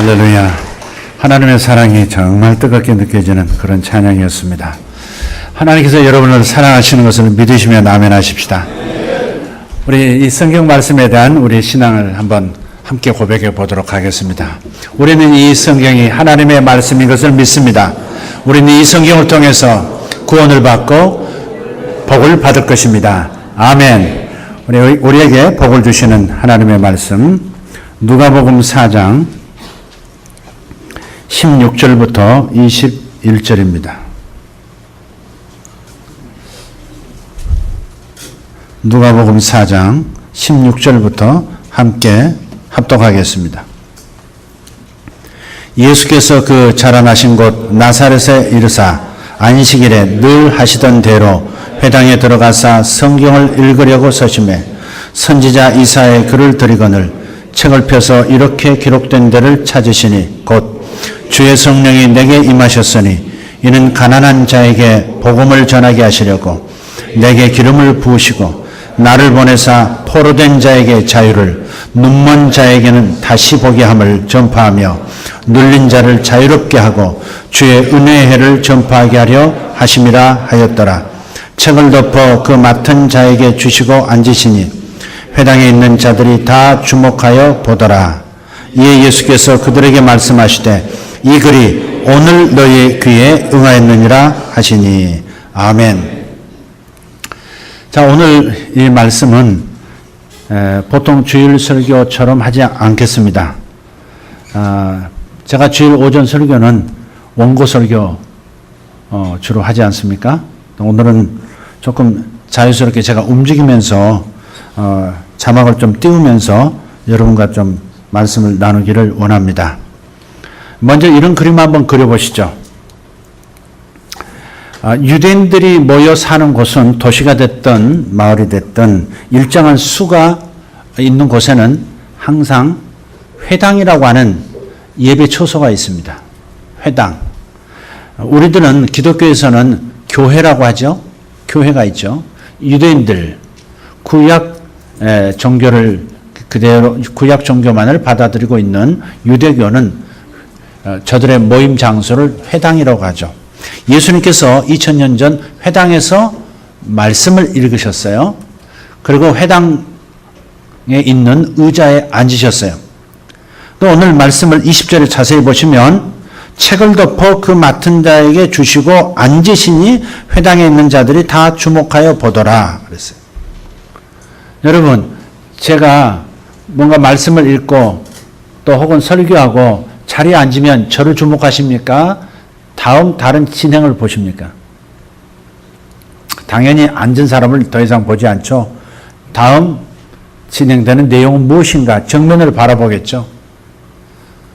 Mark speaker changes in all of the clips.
Speaker 1: 할렐루야. 하나님의 사랑이 정말 뜨겁게 느껴지는 그런 찬양이었습니다. 하나님께서 여러분을 사랑하시는 것을 믿으시면 아멘 하십시다. 우리 이 성경 말씀에 대한 우리 신앙을 한번 함께 고백해 보도록 하겠습니다. 우리는 이 성경이 하나님의 말씀인 것을 믿습니다. 우리는 이 성경을 통해서 구원을 받고 복을 받을 것입니다. 아멘. 우리에게 복을 주시는 하나님의 말씀, 누가복음 4장 16절부터 21절입니다. 누가복음 4장 16절부터 함께 합독하겠습니다. 예수께서 그 자라나신 곳 나사렛에 이르사 안식일에 늘 하시던 대로 회당에 들어가사 성경을 읽으려고 서심해 선지자 이사야의 글을 들이거늘 책을 펴서 이렇게 기록된 데를 찾으시니 곧 주의 성령이 내게 임하셨으니 이는 가난한 자에게 복음을 전하게 하시려고 내게 기름을 부으시고 나를 보내사 포로된 자에게 자유를 눈먼 자에게는 다시 보게 함을 전파하며 눌린 자를 자유롭게 하고 주의 은혜의 해를 전파하게 하려 하심이라 하였더라. 책을 덮어 그 맡은 자에게 주시고 앉으시니 회당에 있는 자들이 다 주목하여 보더라. 이에 예수께서 그들에게 말씀하시되 이 글이 오늘 너희 귀에 응하였느니라 하시니. 아멘. 자, 오늘 이 말씀은 보통 주일 설교처럼 하지 않겠습니다. 제가 주일 오전 설교는 원고 설교 주로 하지 않습니까? 오늘은 조금 자유스럽게 제가 움직이면서 자막을 좀 띄우면서 여러분과 좀 말씀을 나누기를 원합니다. 먼저 이런 그림 한번 그려보시죠. 유대인들이 모여 사는 곳은 도시가 됐든 마을이 됐든 일정한 수가 있는 곳에는 항상 회당이라고 하는 예배 처소가 있습니다. 회당. 우리들은 기독교에서는 교회라고 하죠. 교회가 있죠. 유대인들 구약 종교를 그대로 구약 종교만을 받아들이고 있는 유대교는 저들의 모임 장소를 회당이라고 하죠. 예수님께서 2000년 전 회당에서 말씀을 읽으셨어요. 그리고 회당에 있는 의자에 앉으셨어요. 또 오늘 말씀을 20절에 자세히 보시면 책을 덮어 그 맡은 자에게 주시고 앉으시니 회당에 있는 자들이 다 주목하여 보더라 그랬어요. 여러분, 제가 뭔가 말씀을 읽고 또 혹은 설교하고 자리에 앉으면 저를 주목하십니까? 다른 진행을 보십니까? 당연히 앉은 사람을 더 이상 보지 않죠. 다음 진행되는 내용은 무엇인가 정면을 바라보겠죠.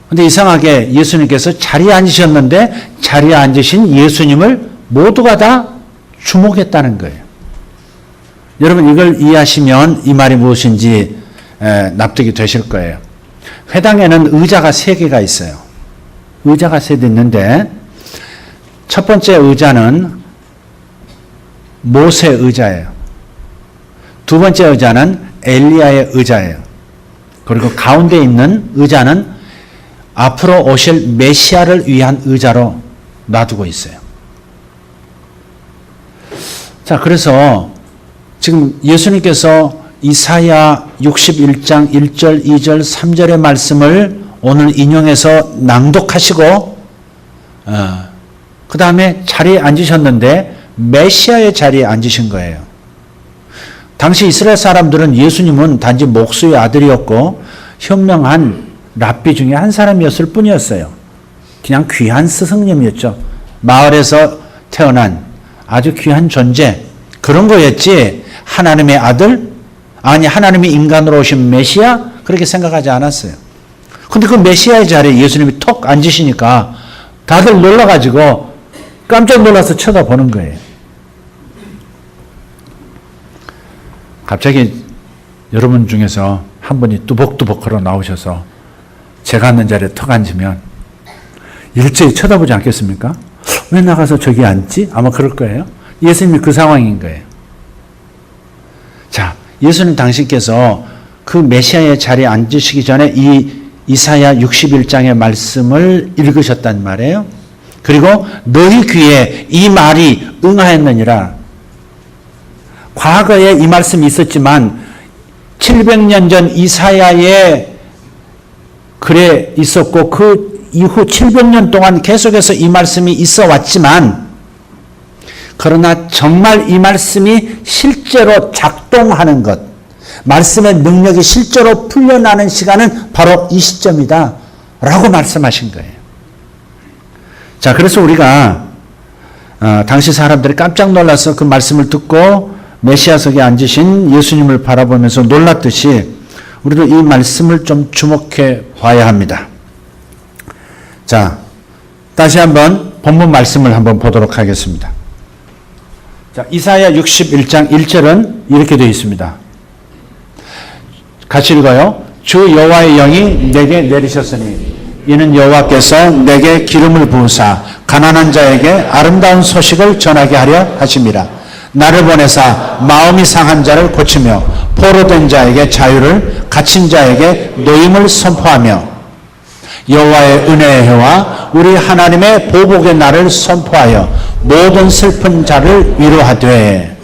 Speaker 1: 그런데 이상하게 예수님께서 자리에 앉으셨는데 자리에 앉으신 예수님을 모두가 다 주목했다는 거예요. 여러분, 이걸 이해하시면 이 말이 무엇인지 납득이 되실 거예요. 회당에는 의자가 3개가 있어요. 의자가 3대 있는데 첫 번째 의자는 모세 의자예요. 두 번째 의자는 엘리야의 의자예요. 그리고 가운데 있는 의자는 앞으로 오실 메시아를 위한 의자로 놔두고 있어요. 자, 그래서 지금 예수님께서 이사야 61장 1절, 2절, 3절의 말씀을 오늘 인용해서 낭독하시고 그 다음에 자리에 앉으셨는데 메시아의 자리에 앉으신 거예요. 당시 이스라엘 사람들은 예수님은 단지 목수의 아들이었고 현명한 랍비 중에 한 사람이었을 뿐이었어요. 그냥 귀한 스승님이었죠. 마을에서 태어난 아주 귀한 존재, 그런 거였지 하나님의 아들, 아니 하나님이 인간으로 오신 메시아, 그렇게 생각하지 않았어요. 근데 그 메시아의 자리에 예수님이 턱 앉으시니까 다들 놀라가지고 깜짝 놀라서 쳐다보는 거예요. 갑자기 여러분 중에서 한 분이 뚜벅뚜벅 걸어 나오셔서 제가 앉는 자리에 턱 앉으면 일제히 쳐다보지 않겠습니까? 왜 나가서 저기 앉지? 아마 그럴 거예요. 예수님이 그 상황인 거예요. 자, 예수님 당신께서 그 메시아의 자리에 앉으시기 전에 이 이사야 61장의 말씀을 읽으셨단 말이에요. 그리고 너희 귀에 이 말이 응하였느니라. 과거에 이 말씀이 있었지만 700년 전 이사야의 글에 있었고 그 이후 700년 동안 계속해서 이 말씀이 있어 왔지만 그러나 정말 이 말씀이 실제로 작동하는 것, 말씀의 능력이 실제로 풀려나는 시간은 바로 이 시점이다 라고 말씀하신 거예요. 자, 그래서 우리가 당시 사람들이 깜짝 놀라서 그 말씀을 듣고 메시아석에 앉으신 예수님을 바라보면서 놀랐듯이 우리도 이 말씀을 좀 주목해 봐야 합니다. 자, 다시 한번 본문 말씀을 한번 보도록 하겠습니다. 자, 이사야 61장 1절은 이렇게 되어 있습니다. 같이 읽어요. 주 여호와의 영이 내게 내리셨으니 이는 여호와께서 내게 기름을 부으사 가난한 자에게 아름다운 소식을 전하게 하려 하심이라. 나를 보내사 마음이 상한 자를 고치며 포로된 자에게 자유를, 갇힌 자에게 노임을 선포하며 여호와의 은혜의 해와 우리 하나님의 보복의 날을 선포하여 모든 슬픈 자를 위로하되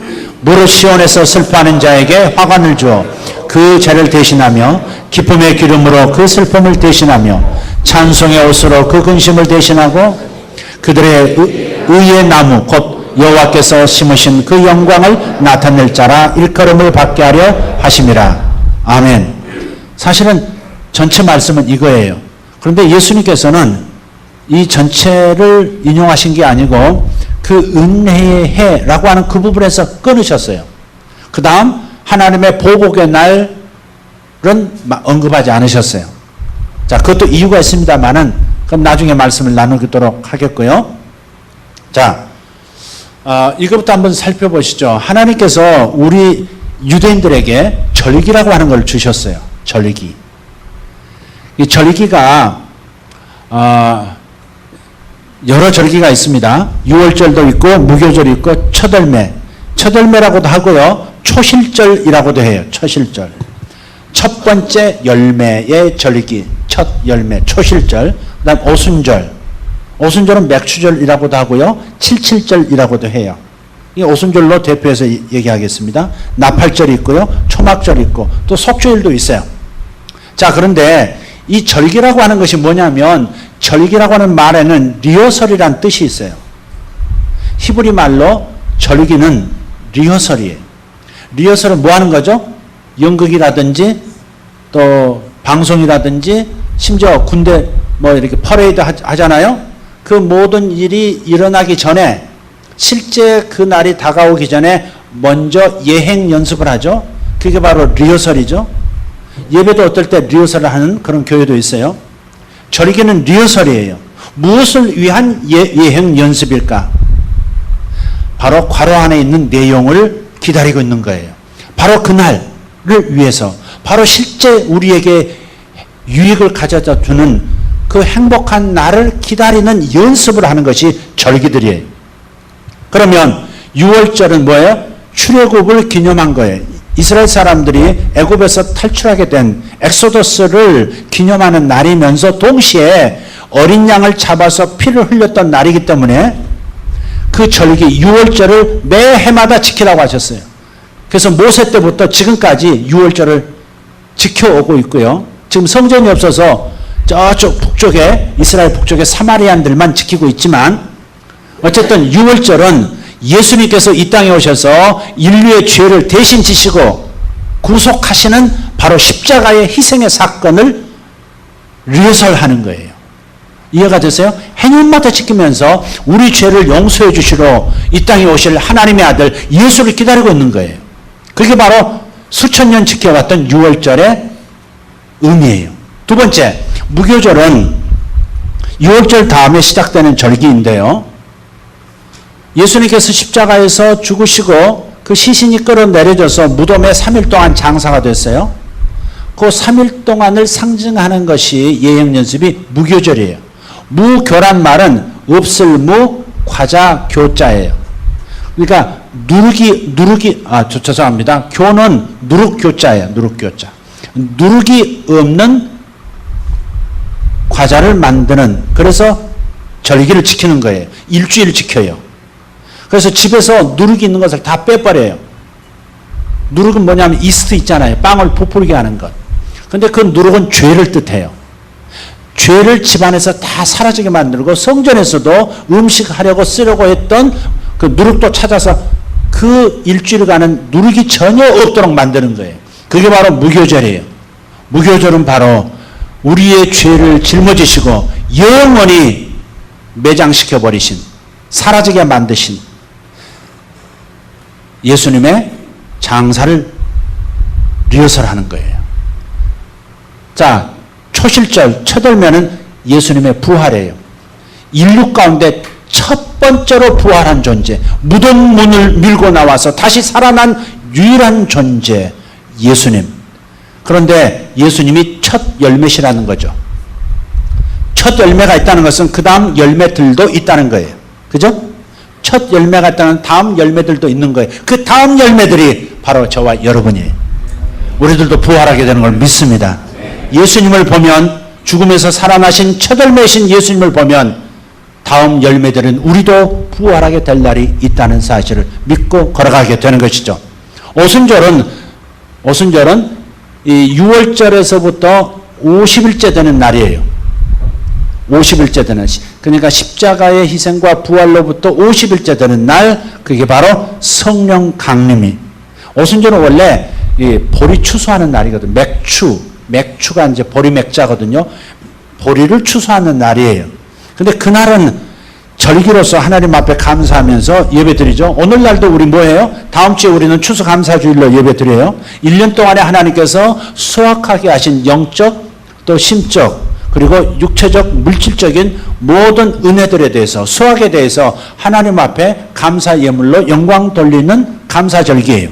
Speaker 1: 무릇 시온에서 슬퍼하는 자에게 화관을 주어 그 죄를 대신하며 기쁨의 기름으로 그 슬픔을 대신하며 찬송의 옷으로 그 근심을 대신하고 그들의 의의 나무 곧 여호와께서 심으신 그 영광을 나타낼 자라 일컬음을 받게 하려 하심이라. 아멘. 사실은 전체 말씀은 이거예요. 그런데 예수님께서는 이 전체를 인용하신 게 아니고 그 은혜의 해라고 하는 그 부분에서 끊으셨어요. 그 다음 하나님의 보복의 날은 언급하지 않으셨어요. 자, 그것도 이유가 있습니다만은 그건 나중에 말씀을 나누도록 하겠고요. 자, 이것부터 한번 살펴보시죠. 하나님께서 우리 유대인들에게 절기라고 하는 걸 주셨어요. 절기. 이 절기가 여러 절기가 있습니다. 유월절도 있고 무교절이 있고 첫열매라고도 하고요. 초실절이라고도 해요. 초실절. 첫 번째 열매의 절기, 첫 열매, 초실절. 그 다음 오순절. 오순절은 맥추절이라고도 하고요. 칠칠절이라고도 해요. 이 오순절로 대표해서 얘기하겠습니다. 나팔절이 있고요. 초막절이 있고 또 속죄일도 있어요. 자, 그런데 이 절기라고 하는 것이 뭐냐면 절기라고 하는 말에는 리허설이란 뜻이 있어요. 히브리 말로 절기는 리허설이에요. 리허설은 뭐 하는 거죠? 연극이라든지 또 방송이라든지 심지어 군대 뭐 이렇게 퍼레이드 하잖아요. 그 모든 일이 일어나기 전에 실제 그 날이 다가오기 전에 먼저 예행 연습을 하죠. 그게 바로 리허설이죠. 예배도 어떨 때 리허설을 하는 그런 교회도 있어요. 절기는 리허설이에요. 무엇을 위한 예행 연습일까? 바로 괄호 안에 있는 내용을 기다리고 있는 거예요. 바로 그날을 위해서, 바로 실제 우리에게 유익을 가져다 주는 그 행복한 날을 기다리는 연습을 하는 것이 절기들이에요. 그러면 6월절은 뭐예요? 출애굽을 기념한 거예요. 이스라엘 사람들이 애굽에서 탈출하게 된 엑소더스를 기념하는 날이면서 동시에 어린 양을 잡아서 피를 흘렸던 날이기 때문에 그 절기 6월절을 매 해마다 지키라고 하셨어요. 그래서 모세 때부터 지금까지 6월절을 지켜오고 있고요. 지금 성전이 없어서 저쪽 북쪽에 이스라엘 북쪽에 사마리안들만 지키고 있지만 어쨌든 6월절은 예수님께서 이 땅에 오셔서 인류의 죄를 대신 지시고 구속하시는 바로 십자가의 희생의 사건을 리허설하는 거예요. 이해가 되세요? 해년마다 지키면서 우리 죄를 용서해 주시러 이 땅에 오실 하나님의 아들 예수를 기다리고 있는 거예요. 그게 바로 수천 년 지켜왔던 6월절의 의미예요. 두 번째, 무교절은 6월절 다음에 시작되는 절기인데요. 예수님께서 십자가에서 죽으시고 그 시신이 끌어내려져서 무덤에 3일 동안 장사가 됐어요. 그 3일 동안을 상징하는 것이 예행연습이 무교절이에요. 무교란 말은 없을 무, 과자, 교자예요. 그러니까 죄송합니다. 교는 누룩교자예요. 누룩교자. 누룩이 없는 과자를 만드는, 그래서 절기를 지키는 거예요. 일주일 지켜요. 그래서 집에서 누룩이 있는 것을 다 빼버려요. 누룩은 뭐냐면 이스트 있잖아요. 빵을 부풀게 하는 것. 근데 그 누룩은 죄를 뜻해요. 죄를 집안에서 다 사라지게 만들고 성전에서도 음식하려고 쓰려고 했던 그 누룩도 찾아서 그 일주일간은 누룩이 전혀 없도록 만드는 거예요. 그게 바로 무교절이에요. 무교절은 바로 우리의 죄를 짊어지시고 영원히 매장시켜 버리신, 사라지게 만드신 예수님의 장사를 리허설하는 거예요. 자, 초실절, 첫 열매는 예수님의 부활이에요. 인류 가운데 첫 번째로 부활한 존재, 무덤 문을 밀고 나와서 다시 살아난 유일한 존재, 예수님. 그런데 예수님이 첫 열매시라는 거죠. 첫 열매가 있다는 것은 그 다음 열매들도 있다는 거예요. 그죠? 첫 열매가 있다는 다음 열매들도 있는 거예요. 그 다음 열매들이 바로 저와 여러분이에요. 우리들도 부활하게 되는 걸 믿습니다. 예수님을 보면, 죽음에서 살아나신 첫 열매이신 예수님을 보면 다음 열매들은 우리도 부활하게 될 날이 있다는 사실을 믿고 걸어가게 되는 것이죠. 오순절은 이 6월절에서부터 50일째 되는 날이에요. 50일째 되는, 그러니까 십자가의 희생과 부활로부터 50일째 되는 날, 그게 바로 성령 강림이. 오순절은 원래 이 보리 추수하는 날이거든요. 맥추가 이제 보리 맥자거든요. 보리를 추수하는 날이에요. 근데 그날은 절기로서 하나님 앞에 감사하면서 예배드리죠. 오늘날도 우리 뭐예요? 다음 주에 우리는 추수감사주일로 예배드려요. 1년 동안에 하나님께서 수확하게 하신 영적, 또 심적, 그리고 육체적, 물질적인 모든 은혜들에 대해서, 수확에 대해서 하나님 앞에 감사 예물로 영광 돌리는 감사절기예요.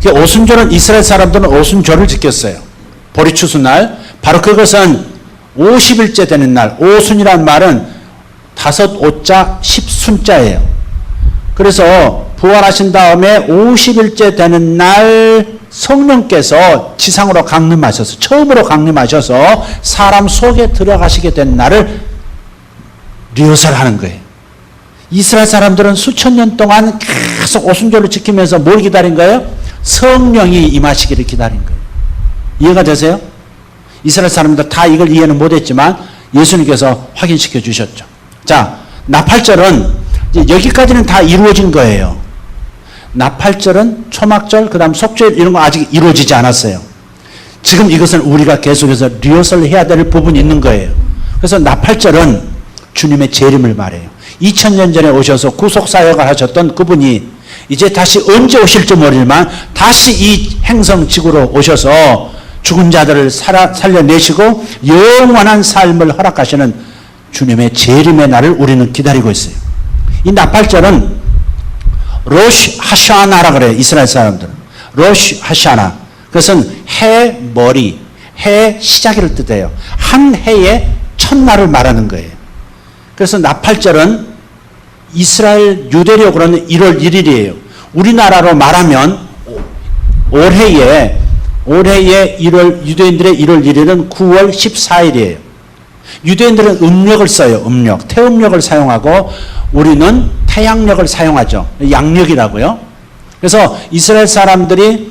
Speaker 1: 오순절은 이스라엘 사람들은 오순절을 지켰어요. 보리추수날. 바로 그것은 50일째 되는 날. 오순이란 말은 5오자 10순자예요. 그래서 부활하신 다음에 50일째 되는 날 성령께서 지상으로 강림하셔서, 처음으로 강림하셔서 사람 속에 들어가시게 된 날을 리허설하는 거예요. 이스라엘 사람들은 수천 년 동안 계속 오순절을 지키면서 뭘 기다린 거예요? 성령이 임하시기를 기다린 거예요. 이해가 되세요? 이스라엘 사람들 다 이걸 이해는 못했지만 예수님께서 확인시켜 주셨죠. 자, 나팔절은 여기까지는 다 이루어진 거예요. 나팔절은 초막절, 그 다음 속절 이런 거 아직 이루어지지 않았어요. 지금 이것은 우리가 계속해서 리허설해야 될 부분이 있는 거예요. 그래서 나팔절은 주님의 재림을 말해요. 2000년 전에 오셔서 구속사역을 하셨던 그분이 이제 다시 언제 오실지 모르지만 다시 이 행성 지구로 오셔서 죽은 자들을 살려내시고 영원한 삶을 허락하시는 주님의 재림의 날을 우리는 기다리고 있어요. 이 나팔절은 로시 하샤나라 그래요. 이스라엘 사람들은. 로시 하샤나. 그것은 해 머리, 해 시작을 뜻해요. 한 해의 첫날을 말하는 거예요. 그래서 나팔절은 이스라엘 유대력으로는 1월 1일이에요. 우리나라로 말하면 올해의 유대인들의 1월 1일은 9월 14일이에요. 유대인들은 음력을 써요. 음력. 태음력을 사용하고 우리는 태양력을 사용하죠. 양력이라고요. 그래서 이스라엘 사람들의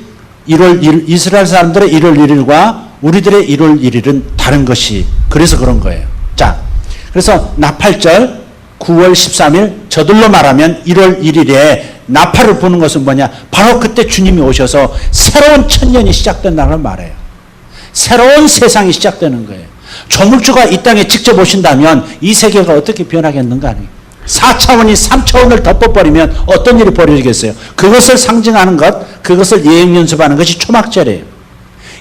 Speaker 1: 1월 1일과 우리들의 1월 1일은 다른 것이, 그래서 그런 거예요. 자, 그래서 나팔절 9월 13일, 저들로 말하면 1월 1일에 나팔을 부는 것은 뭐냐? 바로 그때 주님이 오셔서 새로운 천년이 시작된다는 말이에요. 새로운 세상이 시작되는 거예요. 조물주가 이 땅에 직접 오신다면 이 세계가 어떻게 변하겠는가? 4차원이 3차원을 덮어버리면 어떤 일이 벌어지겠어요? 그것을 상징하는 것, 그것을 예행연습하는 것이 초막절이에요.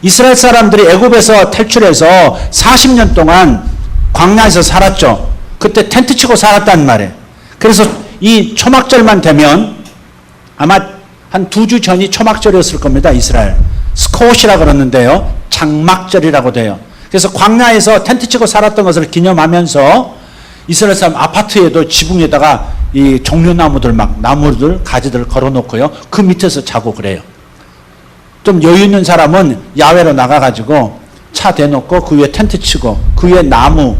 Speaker 1: 이스라엘 사람들이 애굽에서 탈출해서 40년 동안 광야에서 살았죠. 그때 텐트 치고 살았단 말이에요. 그래서 이 초막절만 되면 아마 한 2주 전이 초막절이었을 겁니다. 이스라엘. 스콧이라고 그러는데요. 장막절이라고 돼요. 그래서 광야에서 텐트 치고 살았던 것을 기념하면서 이스라엘 사람 아파트에도 지붕에다가 이 종려나무들 막 나무들 가지들 걸어놓고요. 그 밑에서 자고 그래요. 좀 여유 있는 사람은 야외로 나가가지고 차 대놓고 그 위에 텐트 치고 그 위에 나무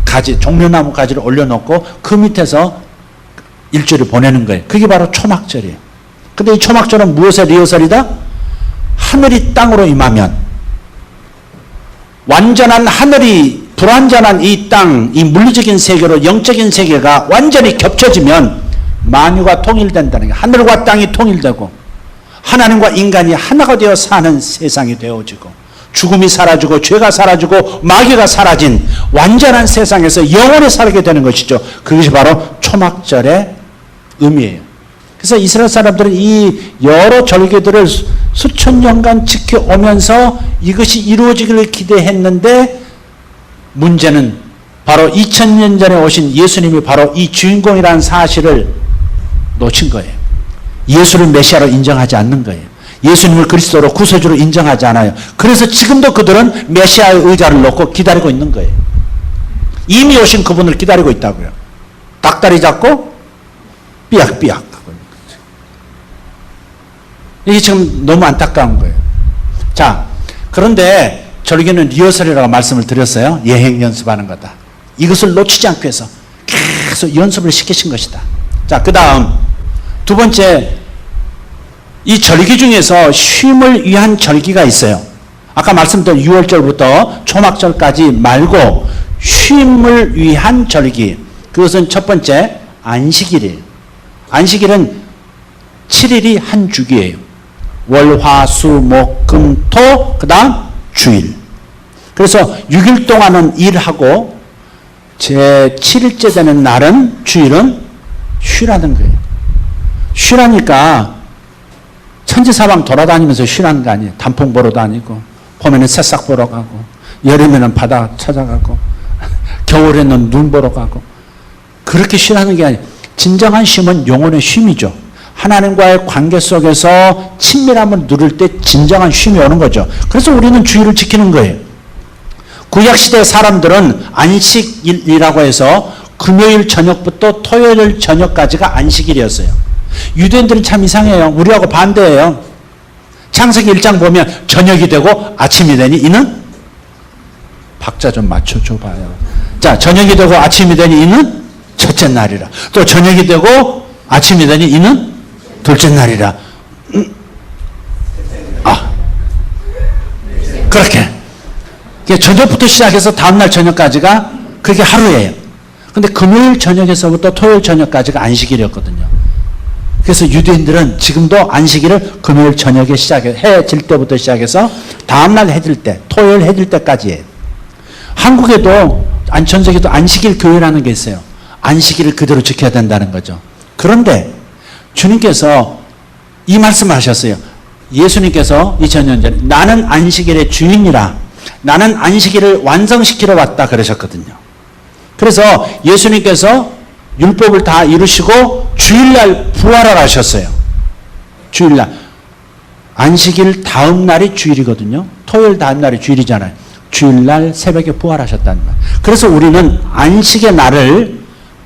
Speaker 1: 가지, 종려나무 가지를 올려놓고 그 밑에서 일주일을 보내는 거예요. 그게 바로 초막절이에요. 근데 이 초막절은 무엇의 리허설이다? 하늘이 땅으로 임하면, 완전한 하늘이 불완전한 이 땅, 이 물리적인 세계로 영적인 세계가 완전히 겹쳐지면 만유가 통일된다는 게, 하늘과 땅이 통일되고 하나님과 인간이 하나가 되어 사는 세상이 되어지고 죽음이 사라지고 죄가 사라지고 마귀가 사라진 완전한 세상에서 영원히 살게 되는 것이죠. 그것이 바로 초막절의 의미예요. 그래서 이스라엘 사람들은 이 여러 절기들을 수천 년간 지켜오면서 이것이 이루어지기를 기대했는데, 문제는 바로 2000년 전에 오신 예수님이 바로 이 주인공이라는 사실을 놓친 거예요. 예수를 메시아로 인정하지 않는 거예요. 예수님을 그리스도로 구세주로 인정하지 않아요. 그래서 지금도 그들은 메시아의 의자를 놓고 기다리고 있는 거예요. 이미 오신 그분을 기다리고 있다고요. 닭다리 잡고 삐약삐약 하고 있는 거죠. 이게 지금 너무 안타까운 거예요. 자, 그런데 절기는 리허설이라고 말씀을 드렸어요. 예행 연습하는 거다. 이것을 놓치지 않기 위해서 계속 연습을 시키신 것이다. 자, 그 다음 두 번째, 이 절기 중에서 쉼을 위한 절기가 있어요. 아까 말씀드린 6월절부터 초막절까지 말고 쉼을 위한 절기. 그것은 첫 번째 안식일이에요. 안식일은 7일이 한 주기예요. 월, 화, 수, 목, 금, 토, 그 다음 주일. 그래서 6일 동안은 일하고 제 7일째 되는 날은, 주일은 쉬라는 거예요. 쉬라니까 천지사방 돌아다니면서 쉬라는 거 아니에요. 단풍 보러 다니고, 봄에는 새싹 보러 가고, 여름에는 바다 찾아가고, 겨울에는 눈 보러 가고, 그렇게 쉬라는 게 아니에요. 진정한 쉼은 영혼의 쉼이죠. 하나님과의 관계 속에서 친밀함을 누릴 때 진정한 쉼이 오는 거죠. 그래서 우리는 주일을 지키는 거예요. 구약시대 사람들은 안식일이라고 해서 금요일 저녁부터 토요일 저녁까지가 안식일이었어요. 유대인들은 참 이상해요. 우리하고 반대예요. 창세기 1장 보면 저녁이 되고 아침이 되니 이는, 박자 좀 맞춰줘 봐요. 자, 저녁이 되고 아침이 되니 이는 첫째 날이라. 또 저녁이 되고 아침이 되니 이는 둘째 날이라. 그렇게 저녁부터 시작해서 다음날 저녁까지가 그게 하루예요. 근데 금요일 저녁에서부터 토요일 저녁까지가 안식일이었거든요. 그래서 유대인들은 지금도 안식일을 금요일 저녁에 시작해, 해 질 때부터 시작해서 다음날 해 질 때, 토요일 해 질 때까지 해요. 한국에도, 전 세계도 안식일 교회라는 게 있어요. 안식일을 그대로 지켜야 된다는 거죠. 그런데 주님께서 이 말씀을 하셨어요. 예수님께서 2000년 전에 나는 안식일의 주인이라, 나는 안식일을 완성시키러 왔다 그러셨거든요. 그래서 예수님께서 율법을 다 이루시고 주일날 부활을 하셨어요. 주일날. 안식일 다음 날이 주일이거든요. 토요일 다음 날이 주일이잖아요. 주일날 새벽에 부활하셨다는 말. 그래서 우리는 안식의 날을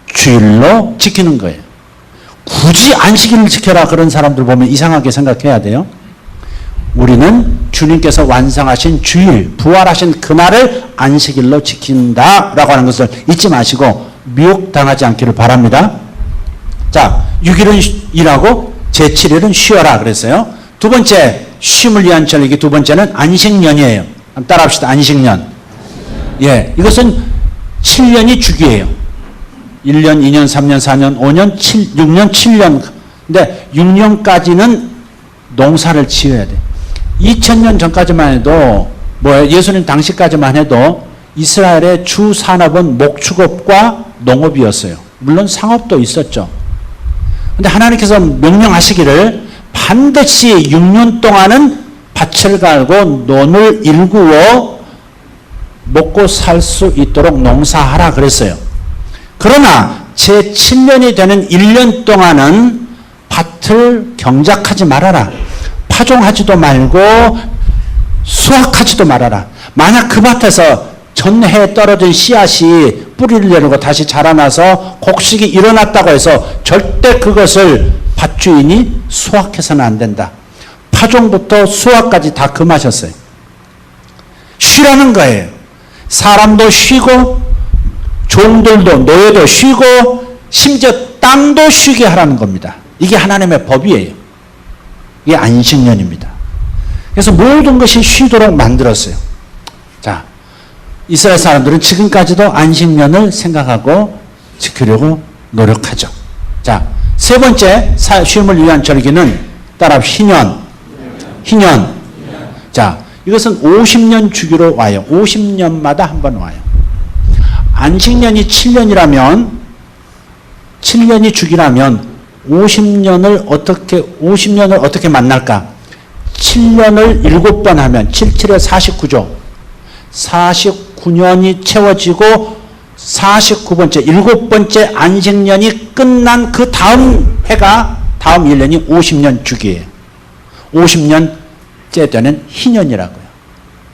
Speaker 1: 주일로 지키는 거예요. 굳이 안식일을 지켜라 그런 사람들 보면 이상하게 생각해야 돼요. 우리는 주님께서 완성하신 주일, 부활하신 그날을 안식일로 지킨다라고 하는 것을 잊지 마시고 미혹당하지 않기를 바랍니다. 자, 6일은 일하고 제7일은 쉬어라 그랬어요. 두 번째, 쉼을 위한 절기 두 번째는 안식년이에요. 따라합시다. 안식년. 예, 이것은 7년이 주기예요. 1년, 2년, 3년, 4년, 5년, 6년, 7년. 근데 6년까지는 농사를 지어야 돼. 2000년 전까지만 해도, 예수님 당시까지만 해도 이스라엘의 주 산업은 목축업과 농업이었어요. 물론 상업도 있었죠. 근데 하나님께서 명령하시기를 반드시 6년 동안은 밭을 갈고 논을 일구어 먹고 살 수 있도록 농사하라 그랬어요. 그러나 제7년이 되는 1년 동안은 밭을 경작하지 말아라. 파종하지도 말고 수확하지도 말아라. 만약 그 밭에서 전해에 떨어진 씨앗이 뿌리를 내리고 다시 자라나서 곡식이 일어났다고 해서 절대 그것을 밭주인이 수확해서는 안 된다. 파종부터 수확까지 다 금하셨어요. 쉬라는 거예요. 사람도 쉬고 종들도 노예도 쉬고 심지어 땅도 쉬게 하라는 겁니다. 이게 하나님의 법이에요. 이게 안식년입니다. 그래서 모든 것이 쉬도록 만들었어요. 자, 이스라엘 사람들은 지금까지도 안식년을 생각하고 지키려고 노력하죠. 자, 세 번째 쉼을 위한 절기는 따라 희년. 자, 이것은 50년 주기로 와요. 50년마다 한 번 와요. 안식년이 7년이라면 7년이 주기라면 50년을 어떻게 만날까? 7년을 7번 하면 7, 7에 49죠. 49년이 채워지고 49번째, 7번째 안식년이 끝난 그 다음 해가 다음 1년이 50년 주기예요. 50년째 되는 희년이라고요.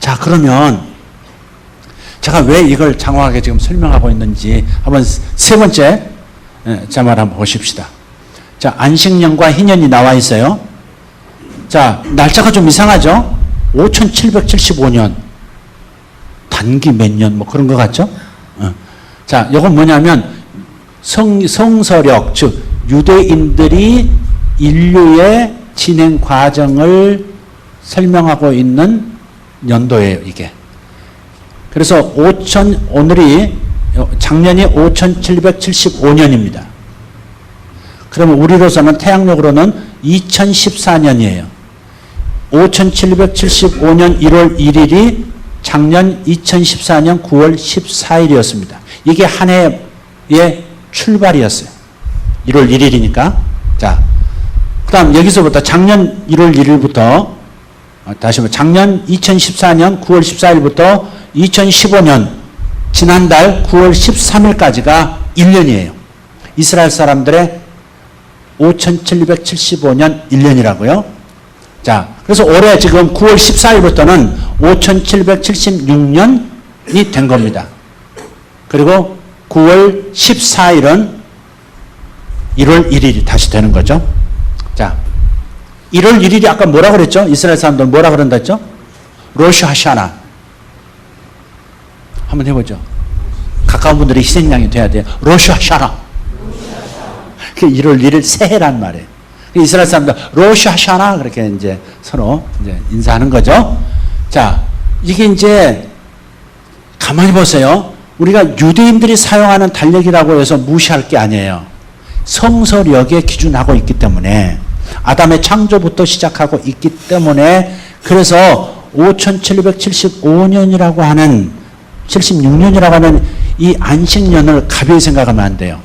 Speaker 1: 자, 그러면 제가 왜 이걸 장황하게 지금 설명하고 있는지 한번 세 번째 자말 한번 보십시다. 자, 안식년과 희년이 나와 있어요. 자, 날짜가 좀 이상하죠? 5775년. 단기 몇 년, 뭐 그런 것 같죠? 자, 이건 뭐냐면 성서력, 즉, 유대인들이 인류의 진행 과정을 설명하고 있는 연도예요, 이게. 그래서 작년이 5775년입니다. 그러면 우리로서는 태양력으로는 2014년이에요. 5775년 1월 1일이 작년 2014년 9월 14일이었습니다. 이게 한 해의 출발이었어요. 1월 1일이니까. 자, 그 다음 여기서부터 작년 1월 1일부터 다시 한번 작년 2014년 9월 14일부터 2015년 지난달 9월 13일까지가 1년이에요. 이스라엘 사람들의 5775년 1년이라고요. 자, 그래서 올해 지금 9월 14일부터는 5776년이 된 겁니다. 그리고 9월 14일은 1월 1일이 다시 되는 거죠. 자, 1월 1일이 아까 뭐라 그랬죠? 이스라엘 사람들 뭐라 그런다 했죠? 로시 하샤나. 한번 해보죠. 가까운 분들이 희생양이 돼야 돼요. 로시 하샤나. 그 1월 1일 새해란 말이에요. 이스라엘 사람들 로시 하샤나 그렇게 이제 서로 이제 인사하는 거죠. 자, 이게 이제 가만히 보세요. 우리가 유대인들이 사용하는 달력이라고 해서 무시할 게 아니에요. 성서력에 기준하고 있기 때문에 아담의 창조부터 시작하고 있기 때문에 그래서 5775년이라고 하는 76년이라고 하는 이 안식년을 가벼이 생각하면 안 돼요.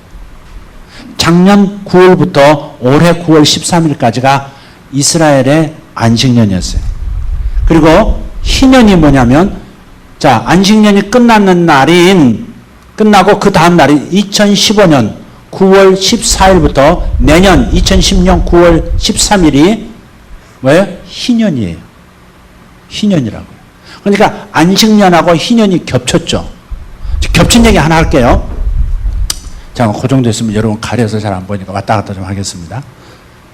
Speaker 1: 작년 9월부터 올해 9월 13일까지가 이스라엘의 안식년이었어요. 그리고 희년이 뭐냐면 자, 안식년이 끝나고 그 다음 날이 2015년 9월 14일부터 내년 2010년 9월 13일이 왜요? 희년이에요. 희년이라고요. 그러니까 안식년하고 희년이 겹쳤죠. 겹친 얘기 하나 할게요. 자, 그 정도 있으면 여러분 가려서 잘 안 보이니까 왔다 갔다 좀 하겠습니다.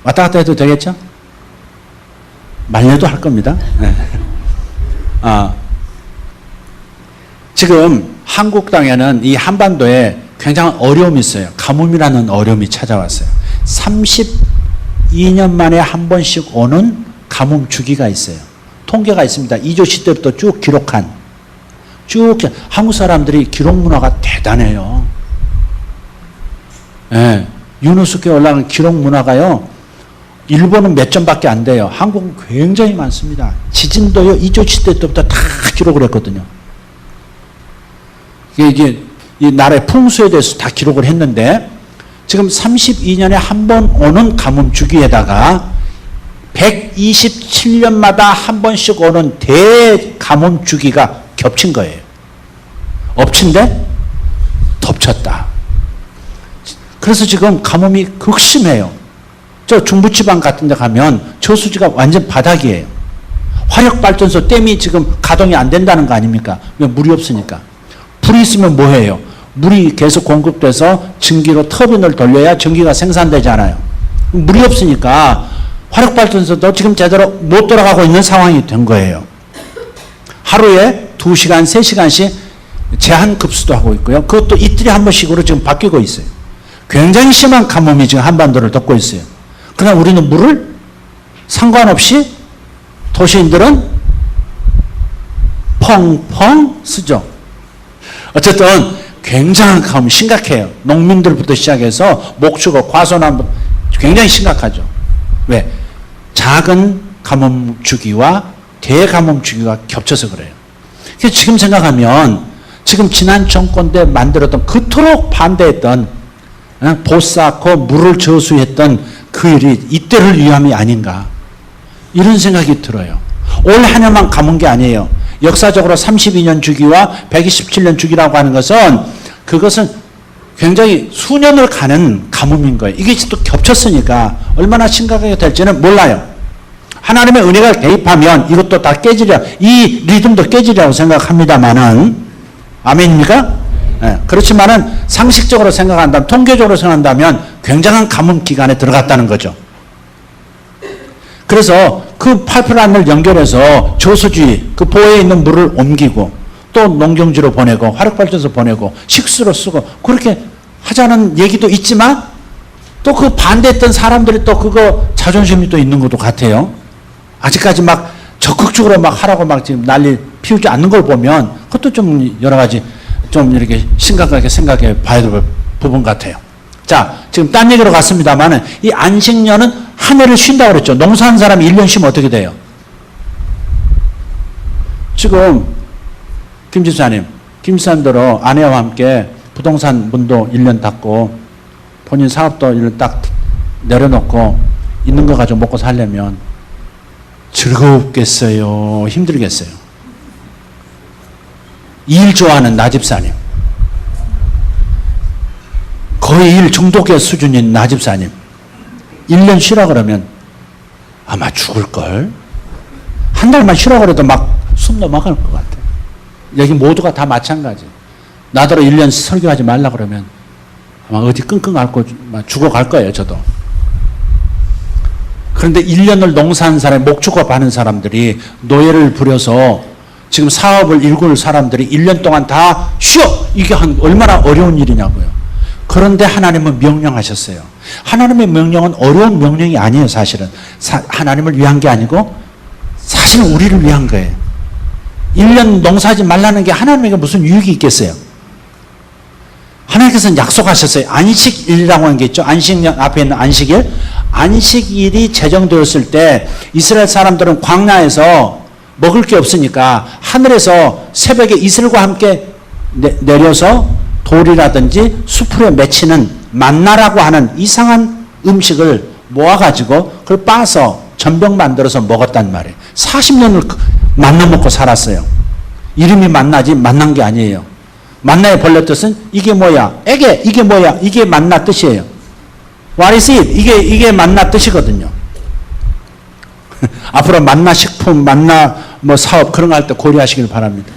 Speaker 1: 왔다 갔다 해도 되겠죠? 말려도 할 겁니다. 네. 지금 한국 땅에는 이 한반도에 굉장히 어려움이 있어요. 가뭄이라는 어려움이 찾아왔어요. 32년 만에 한 번씩 오는 가뭄 주기가 있어요. 통계가 있습니다. 이조시 때부터 쭉 기록한. 한국 사람들이 기록 문화가 대단해요. 예, 유네스코에 올라가는 기록 문화가요. 일본은 몇 점밖에 안 돼요. 한국은 굉장히 많습니다. 지진도요. 이조시 때부터 다 기록을 했거든요. 이게 이 나라의 풍수에 대해서 다 기록을 했는데 지금 32년에 한 번 오는 가뭄 주기에다가 127년마다 한 번씩 오는 대가뭄 주기가 겹친 거예요. 엎친데 덮쳤다. 그래서 지금 가뭄이 극심해요. 저 중부지방 같은 데 가면 저수지가 완전 바닥이에요. 화력발전소 댐이 지금 가동이 안 된다는 거 아닙니까? 왜 물이 없으니까. 불이 있으면 뭐 해요? 물이 계속 공급돼서 증기로 터빈을 돌려야 전기가 생산되잖아요. 물이 없으니까 화력발전소도 지금 제대로 못 돌아가고 있는 상황이 된 거예요. 하루에
Speaker 2: 2시간, 3시간씩 제한 급수도 하고 있고요. 그것도 이틀에 한 번씩으로 지금 바뀌고 있어요. 굉장히 심한 가뭄이 지금 한반도를 덮고 있어요. 그러나 우리는 물을 상관없이 도시인들은 펑펑 쓰죠. 어쨌든 굉장한 가뭄이 심각해요. 농민들부터 시작해서 목축업, 과소난 굉장히 심각하죠. 왜? 작은 가뭄 주기와 대가뭄 주기가 겹쳐서 그래요. 그래서 지금 생각하면 지금 지난 정권 때 만들었던 그토록 반대했던 보쌓고 물을 저수했던 그 일이 이때를 위함이 아닌가 이런 생각이 들어요. 올 한 해만 가문 게 아니에요. 역사적으로 32년 주기와 127년 주기라고 하는 것은 그것은 굉장히 수년을 가는 가뭄인 거예요. 이게 또 겹쳤으니까 얼마나 심각하게 될지는 몰라요. 하나님의 은혜가 개입하면 이것도 다 깨지려, 이 리듬도 깨지려고 생각합니다만은, 아멘입니까? 네. 그렇지만은 상식적으로 생각한다면, 통계적으로 생각한다면 굉장한 가뭄 기간에 들어갔다는 거죠. 그래서 그 파이프라인을 연결해서 저수지, 그 보에 있는 물을 옮기고 또 농경지로 보내고 화력발전소 보내고 식수로 쓰고 그렇게 하자는 얘기도 있지만 또 그 반대했던 사람들이 또 그거 자존심이 또 있는 것도 같아요. 아직까지 막 적극적으로 막 하라고 막 지금 난리 피우지 않는 걸 보면 그것도 좀 여러 가지 좀 이렇게 심각하게 생각해 봐야 될 부분 같아요. 자, 지금 딴 얘기로 갔습니다만은 이 안식년은 한 해를 쉰다고 그랬죠. 농사하는 사람이 1년 쉬면 어떻게 돼요? 지금 김 집사님들은 아내와 함께 부동산 문도 1년 닫고 본인 사업도 1년 딱 내려놓고 있는 거 가지고 먹고 살려면 즐겁겠어요? 힘들겠어요? 일 좋아하는 나 집사님, 거의 일 중독의 수준인 나 집사님 1년 쉬라 그러면 아마 죽을걸? 한 달만 쉬라 그래도 막 숨 넘어갈 것 같아. 여기 모두가 다 마찬가지. 나더러 1년 설교하지 말라 그러면 아마 어디 끙끙 앓고 죽어갈 거예요, 저도. 그런데 1년을 농사하는 사람, 목축업 하는 사람들이 노예를 부려서 지금 사업을 일구는 사람들이 1년 동안 다 쉬어! 이게 얼마나 어려운 일이냐고요. 그런데 하나님은 명령하셨어요. 하나님의 명령은 어려운 명령이 아니에요, 사실은. 하나님을 위한 게 아니고 사실은 우리를 위한 거예요. 1년 농사하지 말라는 게 하나님에게 무슨 유익이 있겠어요? 하나님께서는 약속하셨어요. 안식일이라고 하는 게 있죠. 안식년 앞에 있는 안식일. 안식일이 제정되었을 때 이스라엘 사람들은 광야에서 먹을 게 없으니까 하늘에서 새벽에 이슬과 함께 내려서 돌이라든지 수풀에 맺히는 만나라고 하는 이상한 음식을 모아가지고 그걸 빻아서 전병 만들어서 먹었단 말이에요. 40년을 만나 먹고 살았어요. 이름이 만나지 만난 게 아니에요. 만나의 본래 뜻은 이게 뭐야? 에게 이게 뭐야? 이게 만나 뜻이에요. What is it? 이게 만나 뜻이거든요. 앞으로 만나 식품, 만나 뭐 사업 그런 거 할 때 고려하시길 바랍니다.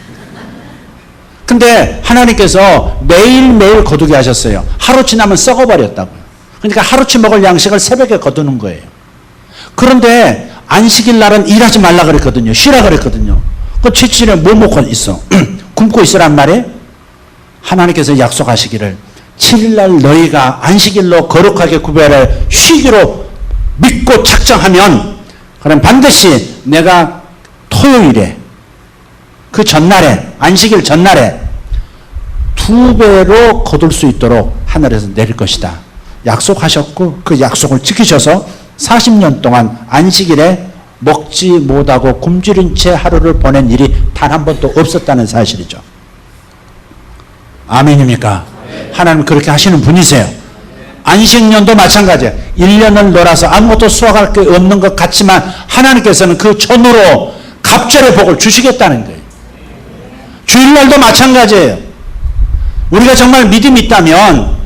Speaker 2: 근데 하나님께서 매일매일 거두게 하셨어요. 하루 지나면 썩어버렸다고요. 그러니까 하루치 먹을 양식을 새벽에 거두는 거예요. 그런데 안식일 날은 일하지 말라 그랬거든요. 쉬라 그랬거든요. 그 7일에 뭐 먹고 있어? 굶고 있으란 말이에요? 하나님께서 약속하시기를 7일날 너희가 안식일로 거룩하게 구별할 쉬기로 믿고 작정하면 그럼 반드시 내가 토요일에 그 전날에 안식일 전날에 2배로 거둘 수 있도록 하늘에서 내릴 것이다. 약속하셨고 그 약속을 지키셔서 40년 동안 안식일에 먹지 못하고 굶주린 채 하루를 보낸 일이 단 한 번도 없었다는 사실이죠. 아멘입니까? 하나님 그렇게 하시는 분이세요. 안식년도 마찬가지예요. 1년을 놀아서 아무것도 수확할 게 없는 것 같지만 하나님께서는 그 전으로 갑절의 복을 주시겠다는 거예요. 주일날도 마찬가지예요. 우리가 정말 믿음이 있다면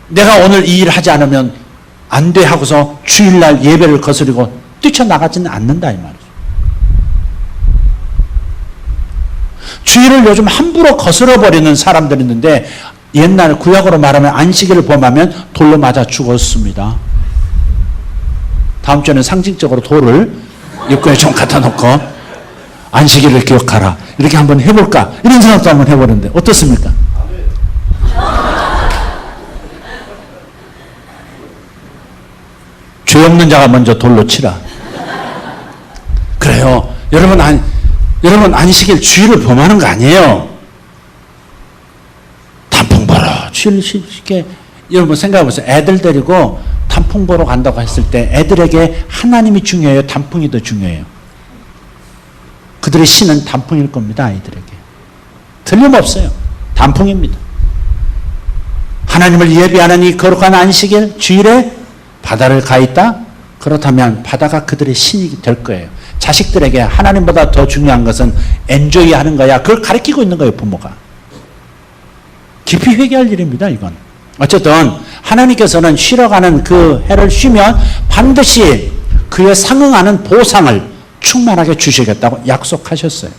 Speaker 2: 내가 오늘 이 일을 하지 않으면 안 돼 하고서 주일날 예배를 거스르고 뛰쳐나가지는 않는다 이 말이죠. 주일을 요즘 함부로 거스러버리는 사람들이 있는데 옛날 구약으로 말하면 안식일을 범하면 돌로 맞아 죽었습니다. 다음 주에는 상징적으로 돌을 입구에 좀 갖다 놓고 안식일을 기억하라. 이렇게 한번 해볼까? 이런 생각도 한번 해보는데 어떻습니까? 죄 없는 자가 먼저 돌로 치라. 그래요. 여러분 안식일 주일을 범하는 거 아니에요. 단풍 보러 주일 쉽게 여러분 생각해 보세요. 애들 데리고 단풍 보러 간다고 했을 때 애들에게 하나님이 중요해요? 단풍이 더 중요해요? 그들의 신은 단풍일 겁니다. 아이들에게. 틀림없어요. 단풍입니다. 하나님을 예비하는 이 거룩한 안식일 주일에 바다를 가 있다? 그렇다면 바다가 그들의 신이 될 거예요. 자식들에게 하나님보다 더 중요한 것은 엔조이 하는 거야. 그걸 가르치고 있는 거예요. 부모가. 깊이 회개할 일입니다. 이건. 어쨌든 하나님께서는 쉬러 가는 그 해를 쉬면 반드시 그에 상응하는 보상을 충만하게 주시겠다고 약속하셨어요.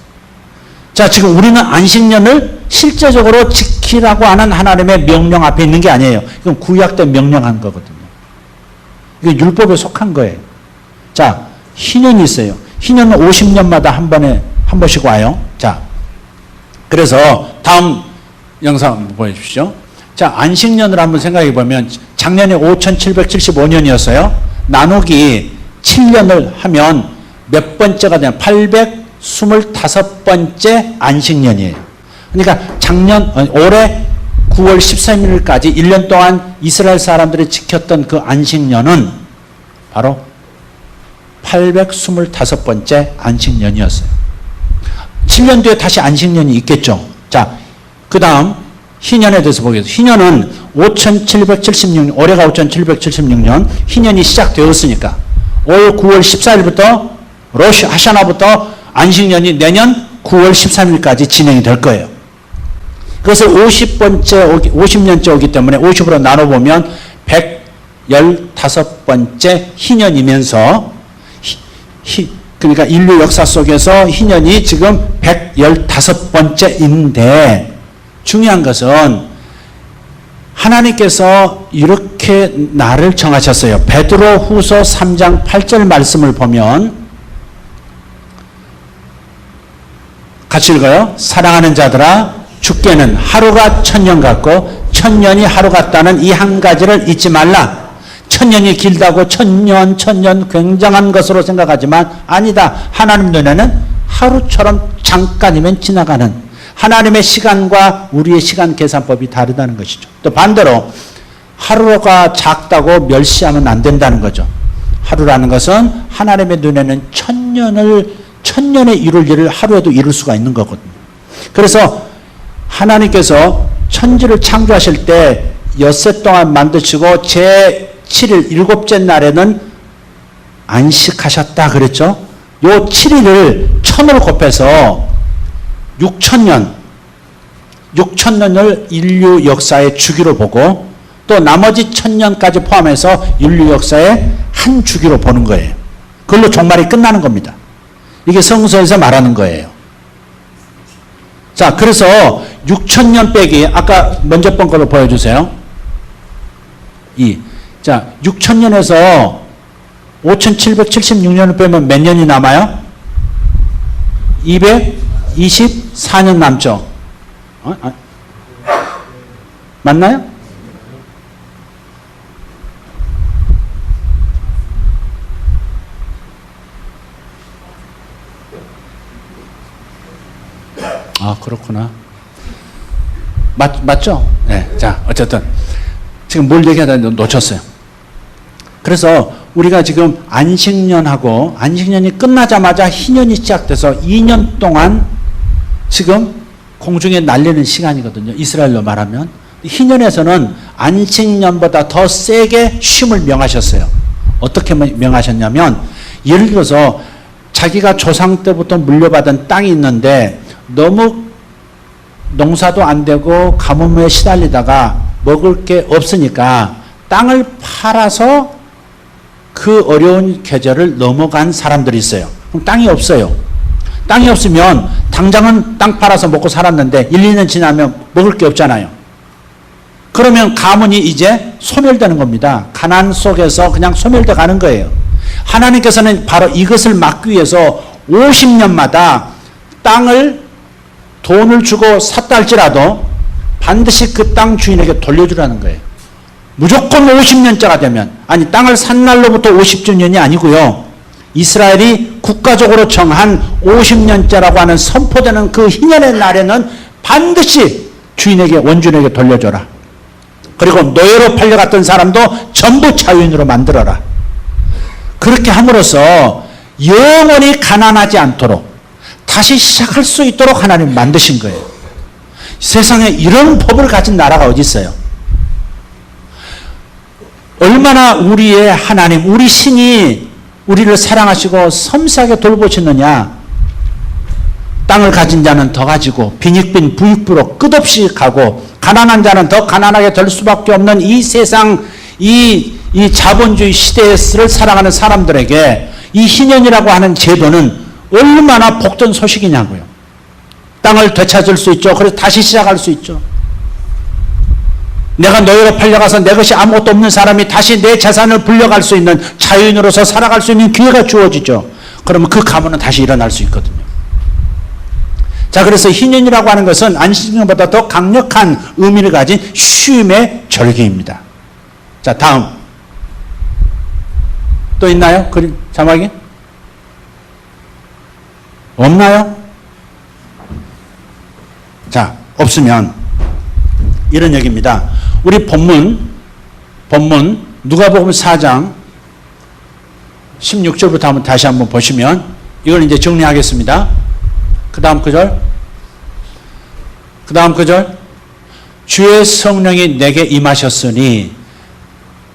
Speaker 2: 자, 지금 우리는 안식년을 실제적으로 지키라고 하는 하나님의 명령 앞에 있는 게 아니에요. 이건 구약 때 명령한 거거든요. 이게 율법에 속한 거예요. 자, 희년이 있어요. 희년은 50년마다 한 번씩 와요. 자, 그래서 다음 영상 한번 보여주시죠. 자, 안식년을 한번 생각해 보면 작년에 5775년이었어요. 나누기 7년을 하면 몇 번째가 되냐? 825번째 안식년이에요. 그러니까 올해 9월 13일까지 1년 동안 이스라엘 사람들이 지켰던 그 안식년은 바로 825번째 안식년이었어요. 7년 뒤에 다시 안식년이 있겠죠. 자, 그 다음 희년에 대해서 보겠습니다. 희년은 5776년, 올해가 5776년 희년이 시작되었으니까 올 9월 14일부터 로시 하샤나부터 안식년이 내년 9월 13일까지 진행이 될 거예요. 그것을 50년째 오기 때문에 50으로 나눠보면 115번째 희년이면서 그러니까 인류 역사 속에서 희년이 지금 115번째인데 중요한 것은 하나님께서 이렇게 날을 정하셨어요. 베드로 후서 3장 8절 말씀을 보면 같이 읽어요. 사랑하는 자들아 주께는 하루가 천년 같고 천년이 하루 같다는 이 한 가지를 잊지 말라. 천년이 길다고 천년 굉장한 것으로 생각하지만 아니다. 하나님 눈에는 하루처럼 잠깐이면 지나가는 하나님의 시간과 우리의 시간 계산법이 다르다는 것이죠. 또 반대로 하루가 작다고 멸시하면 안 된다는 거죠. 하루라는 것은 하나님의 눈에는 천년에 이룰 일을 하루에도 이룰 수가 있는 거거든요. 그래서 하나님께서 천지를 창조하실 때 엿새 동안 만드시고 제7일 일곱째 날에는 안식하셨다 그랬죠. 요 7일을 1000으로 곱해서 6천년을 인류 역사의 주기로 보고 또 나머지 1000년까지 포함해서 인류 역사의 한 주기로 보는 거예요. 그걸로 종말이 끝나는 겁니다. 이게 성서에서 말하는 거예요. 자, 그래서 6000년 빼기 아까 먼저 본 걸로 보여주세요. 자, 6000년에서 5776년을 빼면 몇 년이 남아요? 224년 남죠. 맞나요? 아, 그렇구나. 맞죠? 네. 자, 어쨌든 지금 뭘 얘기하다 놓쳤어요. 그래서 우리가 지금 안식년이 끝나자마자 희년이 시작돼서 2년 동안 지금 공중에 날리는 시간이거든요. 이스라엘로 말하면. 희년에서는 안식년보다 더 세게 쉼을 명하셨어요. 어떻게 명하셨냐면 예를 들어서 자기가 조상 때부터 물려받은 땅이 있는데 너무 농사도 안 되고 가뭄에 시달리다가 먹을 게 없으니까 땅을 팔아서 그 어려운 계절을 넘어간 사람들이 있어요. 그럼 땅이 없어요. 땅이 없으면 당장은 땅 팔아서 먹고 살았는데 1, 2년 지나면 먹을 게 없잖아요. 그러면 가문이 이제 소멸되는 겁니다. 가난 속에서 그냥 소멸돼 가는 거예요. 하나님께서는 바로 이것을 막기 위해서 50년마다 땅을 돈을 주고 샀다 할지라도 반드시 그 땅 주인에게 돌려주라는 거예요. 무조건 50년짜가 되면, 아니 땅을 산 날로부터 50주년이 아니고요. 이스라엘이 국가적으로 정한 50년짜라고 하는 선포되는 그 희년의 날에는 반드시 주인에게, 원주인에게 돌려줘라. 그리고 노예로 팔려갔던 사람도 전부 자유인으로 만들어라. 그렇게 함으로써 영원히 가난하지 않도록 다시 시작할 수 있도록 하나님 만드신 거예요. 세상에 이런 법을 가진 나라가 어디 있어요? 얼마나 우리의 하나님, 우리 신이 우리를 사랑하시고 섬세하게 돌보시느냐. 땅을 가진 자는 더 가지고 빈익빈 부익부로 끝없이 가고 가난한 자는 더 가난하게 될 수밖에 없는 이 세상, 이 자본주의 시대를 살아가는 사람들에게 이 희년이라고 하는 제도는 얼마나 복된 소식이냐고요. 땅을 되찾을 수 있죠. 그래서 다시 시작할 수 있죠. 내가 노예로 팔려가서 내 것이 아무것도 없는 사람이 다시 내 재산을 불려갈 수 있는 자유인으로서 살아갈 수 있는 기회가 주어지죠. 그러면 그 가문은 다시 일어날 수 있거든요. 자, 그래서 희년이라고 하는 것은 안식년보다 더 강력한 의미를 가진 쉼의 절기입니다. 자, 다음. 또 있나요? 자막이? 없나요? 자, 없으면 이런 얘기입니다. 우리 본문 누가복음 4장 16절부터 한번 다시 한번 보시면 이걸 이제 정리하겠습니다. 그 다음 구절. 주의 성령이 내게 임하셨으니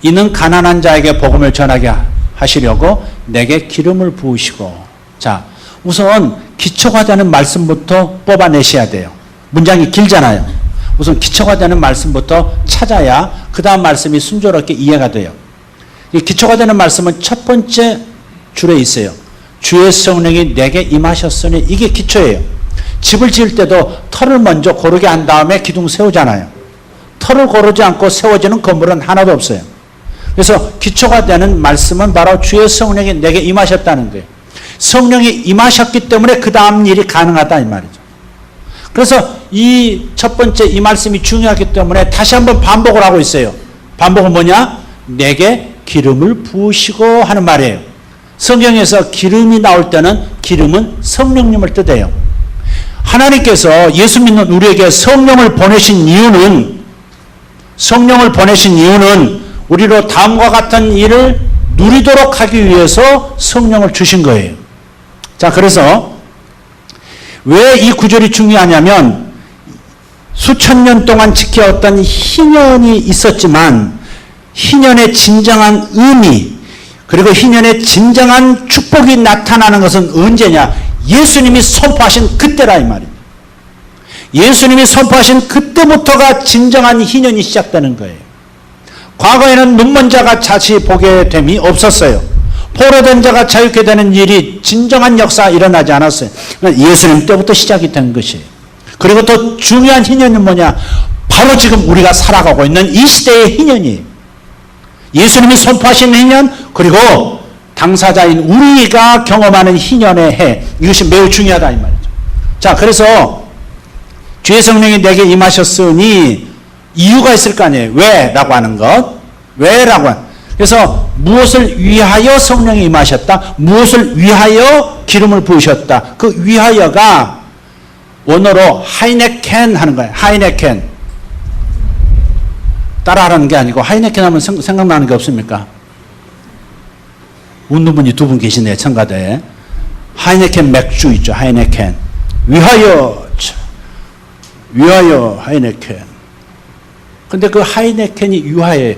Speaker 2: 이는 가난한 자에게 복음을 전하게 하시려고 내게 기름을 부으시고. 자, 우선 기초가 되는 말씀부터 뽑아내셔야 돼요. 문장이 길잖아요. 우선 기초가 되는 말씀부터 찾아야 그 다음 말씀이 순조롭게 이해가 돼요. 이 기초가 되는 말씀은 첫 번째 줄에 있어요. 주의 성령이 내게 임하셨으니, 이게 기초예요. 집을 지을 때도 터를 먼저 고르게 한 다음에 기둥 세우잖아요. 터를 고르지 않고 세워지는 건물은 하나도 없어요. 그래서 기초가 되는 말씀은 바로 주의 성령이 내게 임하셨다는 거예요. 성령이 임하셨기 때문에 그 다음 일이 가능하다 이 말이죠. 그래서 이 첫 번째 이 말씀이 중요하기 때문에 다시 한번 반복을 하고 있어요. 반복은 뭐냐? 내게 기름을 부으시고 하는 말이에요. 성경에서 기름이 나올 때는 기름은 성령님을 뜻해요. 하나님께서 예수 믿는 우리에게 성령을 보내신 이유는 우리로 다음과 같은 일을 누리도록 하기 위해서 성령을 주신 거예요. 자, 그래서 왜 이 구절이 중요하냐면 수천 년 동안 지켜왔던 희년이 있었지만 희년의 진정한 의미, 그리고 희년의 진정한 축복이 나타나는 것은 언제냐? 예수님이 선포하신 그때라 이 말입니다. 예수님이 선포하신 그때부터가 진정한 희년이 시작되는 거예요. 과거에는 눈먼 자가 다시 보게 됨이 없었어요. 포로된 자가 자유케 되는 일이 진정한 역사가 일어나지 않았어요. 예수님 때부터 시작이 된 것이에요. 그리고 더 중요한 희년은 뭐냐? 바로 지금 우리가 살아가고 있는 이 시대의 희년이에요. 예수님이 선포하신 희년, 그리고 당사자인 우리가 경험하는 희년의 해, 이것이 매우 중요하다 이 말이죠. 자, 그래서 주의 성령이 내게 임하셨으니 이유가 있을 거 아니에요. 왜? 라고 하는 것. 왜라고 하는. 그래서 무엇을 위하여 성령이 임하셨다? 무엇을 위하여 기름을 부으셨다? 그 위하여가 원어로 하이네켄 하는 거예요. 하이네켄. 따라하라는 게 아니고 하이네켄 하면 생각나는 게 없습니까? 웃는 분이 두 분 계시네요. 청가대에. 하이네켄 맥주 있죠. 하이네켄. 위하여 하이네켄. 근데 그 하이네켄이 위하여예요.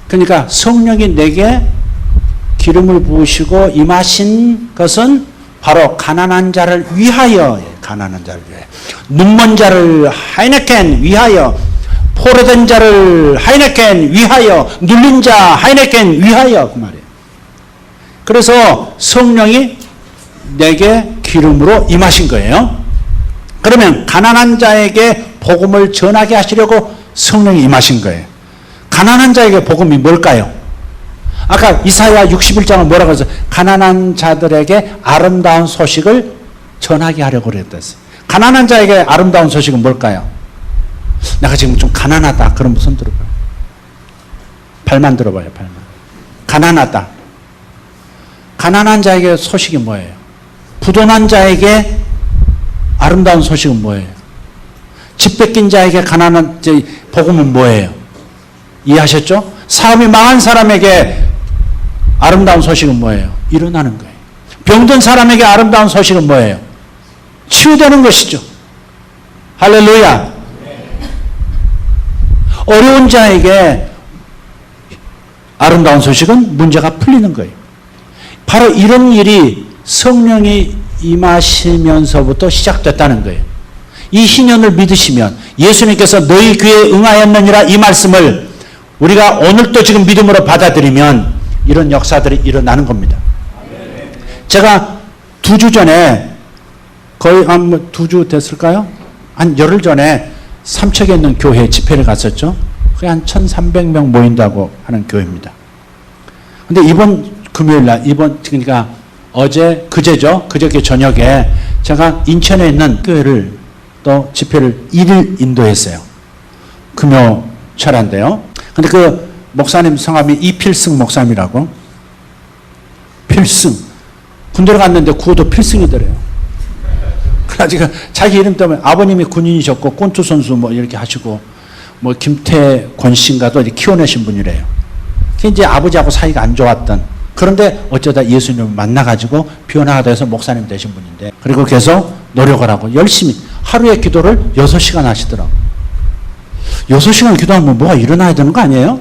Speaker 2: 그러니까 성령이 내게 기름을 부으시고 임하신 것은 바로 가난한 자를 위하여, 가난한 자를 위하여, 눈먼 자를 하이네켄 위하여, 포로된 자를 하이네켄 위하여, 눌린 자 하이네켄 위하여, 그 말이에요. 그래서 성령이 내게 기름으로 임하신 거예요. 그러면 가난한 자에게 복음을 전하게 하시려고 성령이 임하신 거예요. 가난한 자에게 복음이 뭘까요? 아까 이사야 61장은 뭐라고 해서 가난한 자들에게 아름다운 소식을 전하게 하려고 그랬댔어요. 가난한 자에게 아름다운 소식은 뭘까요? 내가 지금 좀 가난하다. 그럼 손 들어봐요. 발만 들어봐요. 발만. 가난하다. 가난한 자에게 소식이 뭐예요? 부도난 자에게 아름다운 소식은 뭐예요? 집 뺏긴 자에게 가난한 복음은 뭐예요? 이해하셨죠? 사업이 망한 사람에게 아름다운 소식은 뭐예요? 일어나는 거예요. 병든 사람에게 아름다운 소식은 뭐예요? 치유되는 것이죠. 할렐루야. 어려운 자에게 아름다운 소식은 문제가 풀리는 거예요. 바로 이런 일이 성령이 임하시면서부터 시작됐다는 거예요. 이 희년을 믿으시면 예수님께서 너희 귀에 응하였느니라 이 말씀을 우리가 오늘도 지금 믿음으로 받아들이면 이런 역사들이 일어나는 겁니다. 제가 2주 전에 거의 한 2주 됐을까요? 한 열흘 전에 삼척에 있는 교회 집회를 갔었죠. 그게 한 1,300명 모인다고 하는 교회입니다. 근데 이번 금요일 날, 그러니까 그제죠. 그저께 저녁에 제가 인천에 있는 교회를 또 집회를 1일 인도했어요. 금요 철야인데요. 근데 그 목사님 성함이 이필승 목사님이라고. 필승. 군대를 갔는데 구호도 필승이더래요. 그래가지고 자기 이름 때문에 아버님이 군인이셨고 꼰투 선수 뭐 이렇게 하시고 뭐 김태권 씨인가도 키워내신 분이래요. 이제 아버지하고 사이가 안 좋았던, 그런데 어쩌다 예수님을 만나가지고 변화가 돼서 목사님 되신 분인데, 그리고 계속 노력을 하고 열심히 하루에 기도를 6시간 하시더라고요. 6시간 기도하면 뭐가 일어나야 되는 거 아니에요?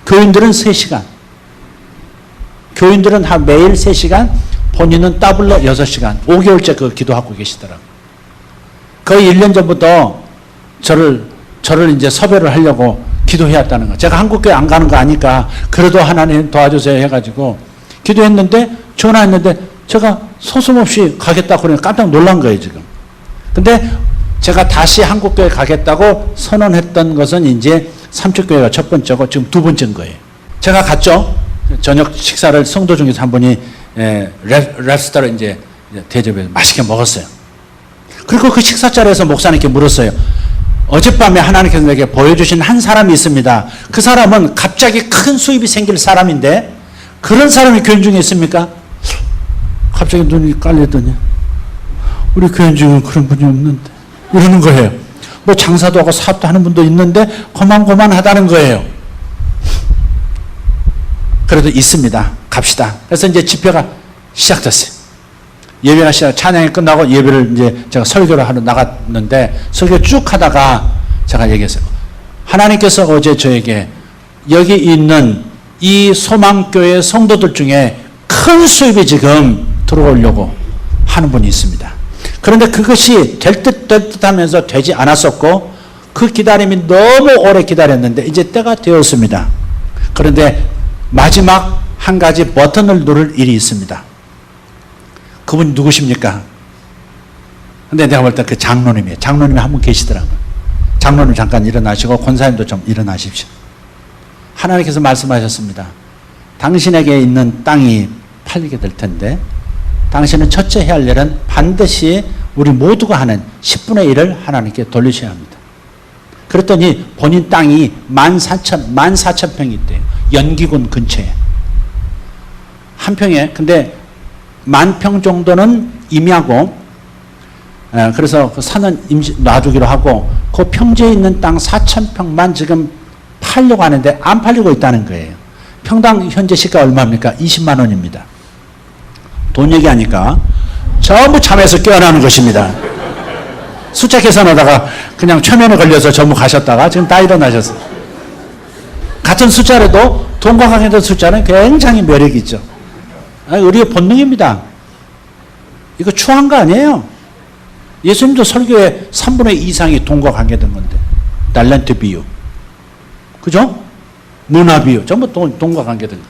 Speaker 2: 교인들은 3시간. 교인들은 매일 3시간, 본인은 더블로 6시간. 5개월째 그 기도하고 계시더라고요. 거의 1년 전부터 저를 이제 섭외를 하려고 기도해왔다는 거. 제가 한국교회 안 가는 거 아니까 그래도 하나님 도와주세요 해가지고 기도했는데, 전화했는데 제가 서슴없이 가겠다고 그러니까 깜짝 놀란 거예요, 지금. 근데 제가 다시 한국교회 가겠다고 선언했던 것은 이제 삼척교회가 첫 번째고 지금 2번째인 거예요. 제가 갔죠. 저녁 식사를 성도 중에서 한 분이 레스토랑 이제 대접해서 맛있게 먹었어요. 그리고 그 식사 자리에서 목사님께 물었어요. 어젯밤에 하나님께서 내게 보여주신 한 사람이 있습니다. 그 사람은 갑자기 큰 수입이 생길 사람인데 그런 사람이 교인 중에 있습니까? 갑자기 눈이 깔리더니 우리 교인 중에 그런 분이 없는데 이러는 거예요. 뭐 장사도 하고 사업도 하는 분도 있는데 고만고만하다는 거예요. 그래도 있습니다. 갑시다. 그래서 이제 집회가 시작됐어요. 예배가 찬양이 끝나고 예배를 이제 제가 설교를 하러 나갔는데 설교 쭉 하다가 제가 얘기했어요. 하나님께서 어제 저에게 여기 있는 이 소망교회 성도들 중에 큰 수입이 지금 들어오려고 하는 분이 있습니다. 그런데 그것이 될 듯 하면서 되지 않았었고 그 기다림이 너무 오래 기다렸는데 이제 때가 되었습니다. 그런데 마지막 한 가지 버튼을 누를 일이 있습니다. 그분이 누구십니까? 근데 내가 볼 때 그 장로님이에요. 장로님이 한 분 계시더라고요. 장로님 잠깐 일어나시고 권사님도 좀 일어나십시오. 하나님께서 말씀하셨습니다. 당신에게 있는 땅이 팔리게 될 텐데 당신은 첫째 해야 할 일은 반드시 우리 모두가 하는 10분의 1을 하나님께 돌리셔야 합니다. 그랬더니 본인 땅이 14,000평이 있대요. 연기군 근처에. 한 평에 근데 10,000평 정도는 임야고, 그래서 그 산은 놔두기로 하고, 그 평지에 있는 땅 4,000평만 지금 팔려고 하는데 안 팔리고 있다는 거예요. 평당 현재 시가 얼마입니까? 20만 원입니다. 돈 얘기하니까 전부 잠에서 깨어나는 것입니다. 숫자 계산하다가 그냥 최면에 걸려서 전부 가셨다가 지금 다 일어나셨어요. 같은 숫자라도 돈과 관계된 숫자는 굉장히 매력이 있죠. 우리의 본능입니다. 이거 추한 거 아니에요. 예수님도 설교의 3분의 2 이상이 돈과 관계된 건데. 달란트 비유. 그죠? 문화 비유. 전부 돈과 관계된 거.